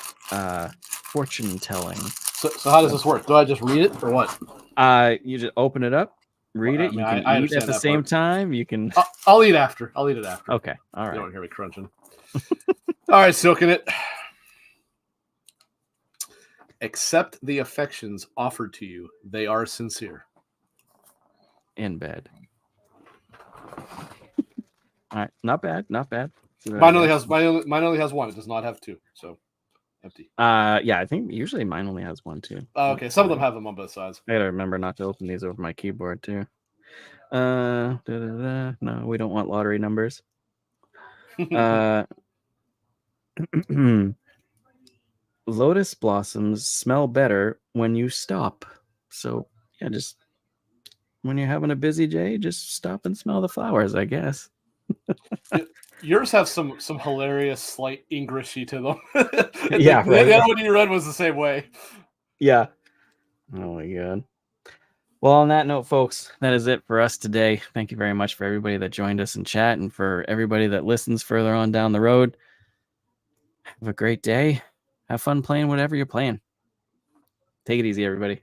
fortune telling. So how does this work? Do I just read it or what? You just open it up, read it. You can eat at the same time. You can. I'll eat after. I'll eat it after. Okay. All right. You don't hear me crunching. All right, Silking it. Accept the affections offered to you. They are sincere. In bed. All right. Not bad. Not bad. Mine only has one. It does not have two. So empty. Yeah, I think usually mine only has one too. Okay, some of them have them on both sides. I gotta remember not to open these over my keyboard too. No, we don't want lottery numbers. Lotus blossoms smell better when you stop. So yeah, just when you're having a busy day, just stop and smell the flowers, I guess. Yours have some hilarious slight Englishy to them. Yeah, right. The other one you read was the same way. Yeah. Oh my god. Well, on that note, folks, that is it for us today. Thank you very much for everybody that joined us in chat and for everybody that listens further on down the road. Have a great day. Have fun playing whatever you're playing. Take it easy, everybody.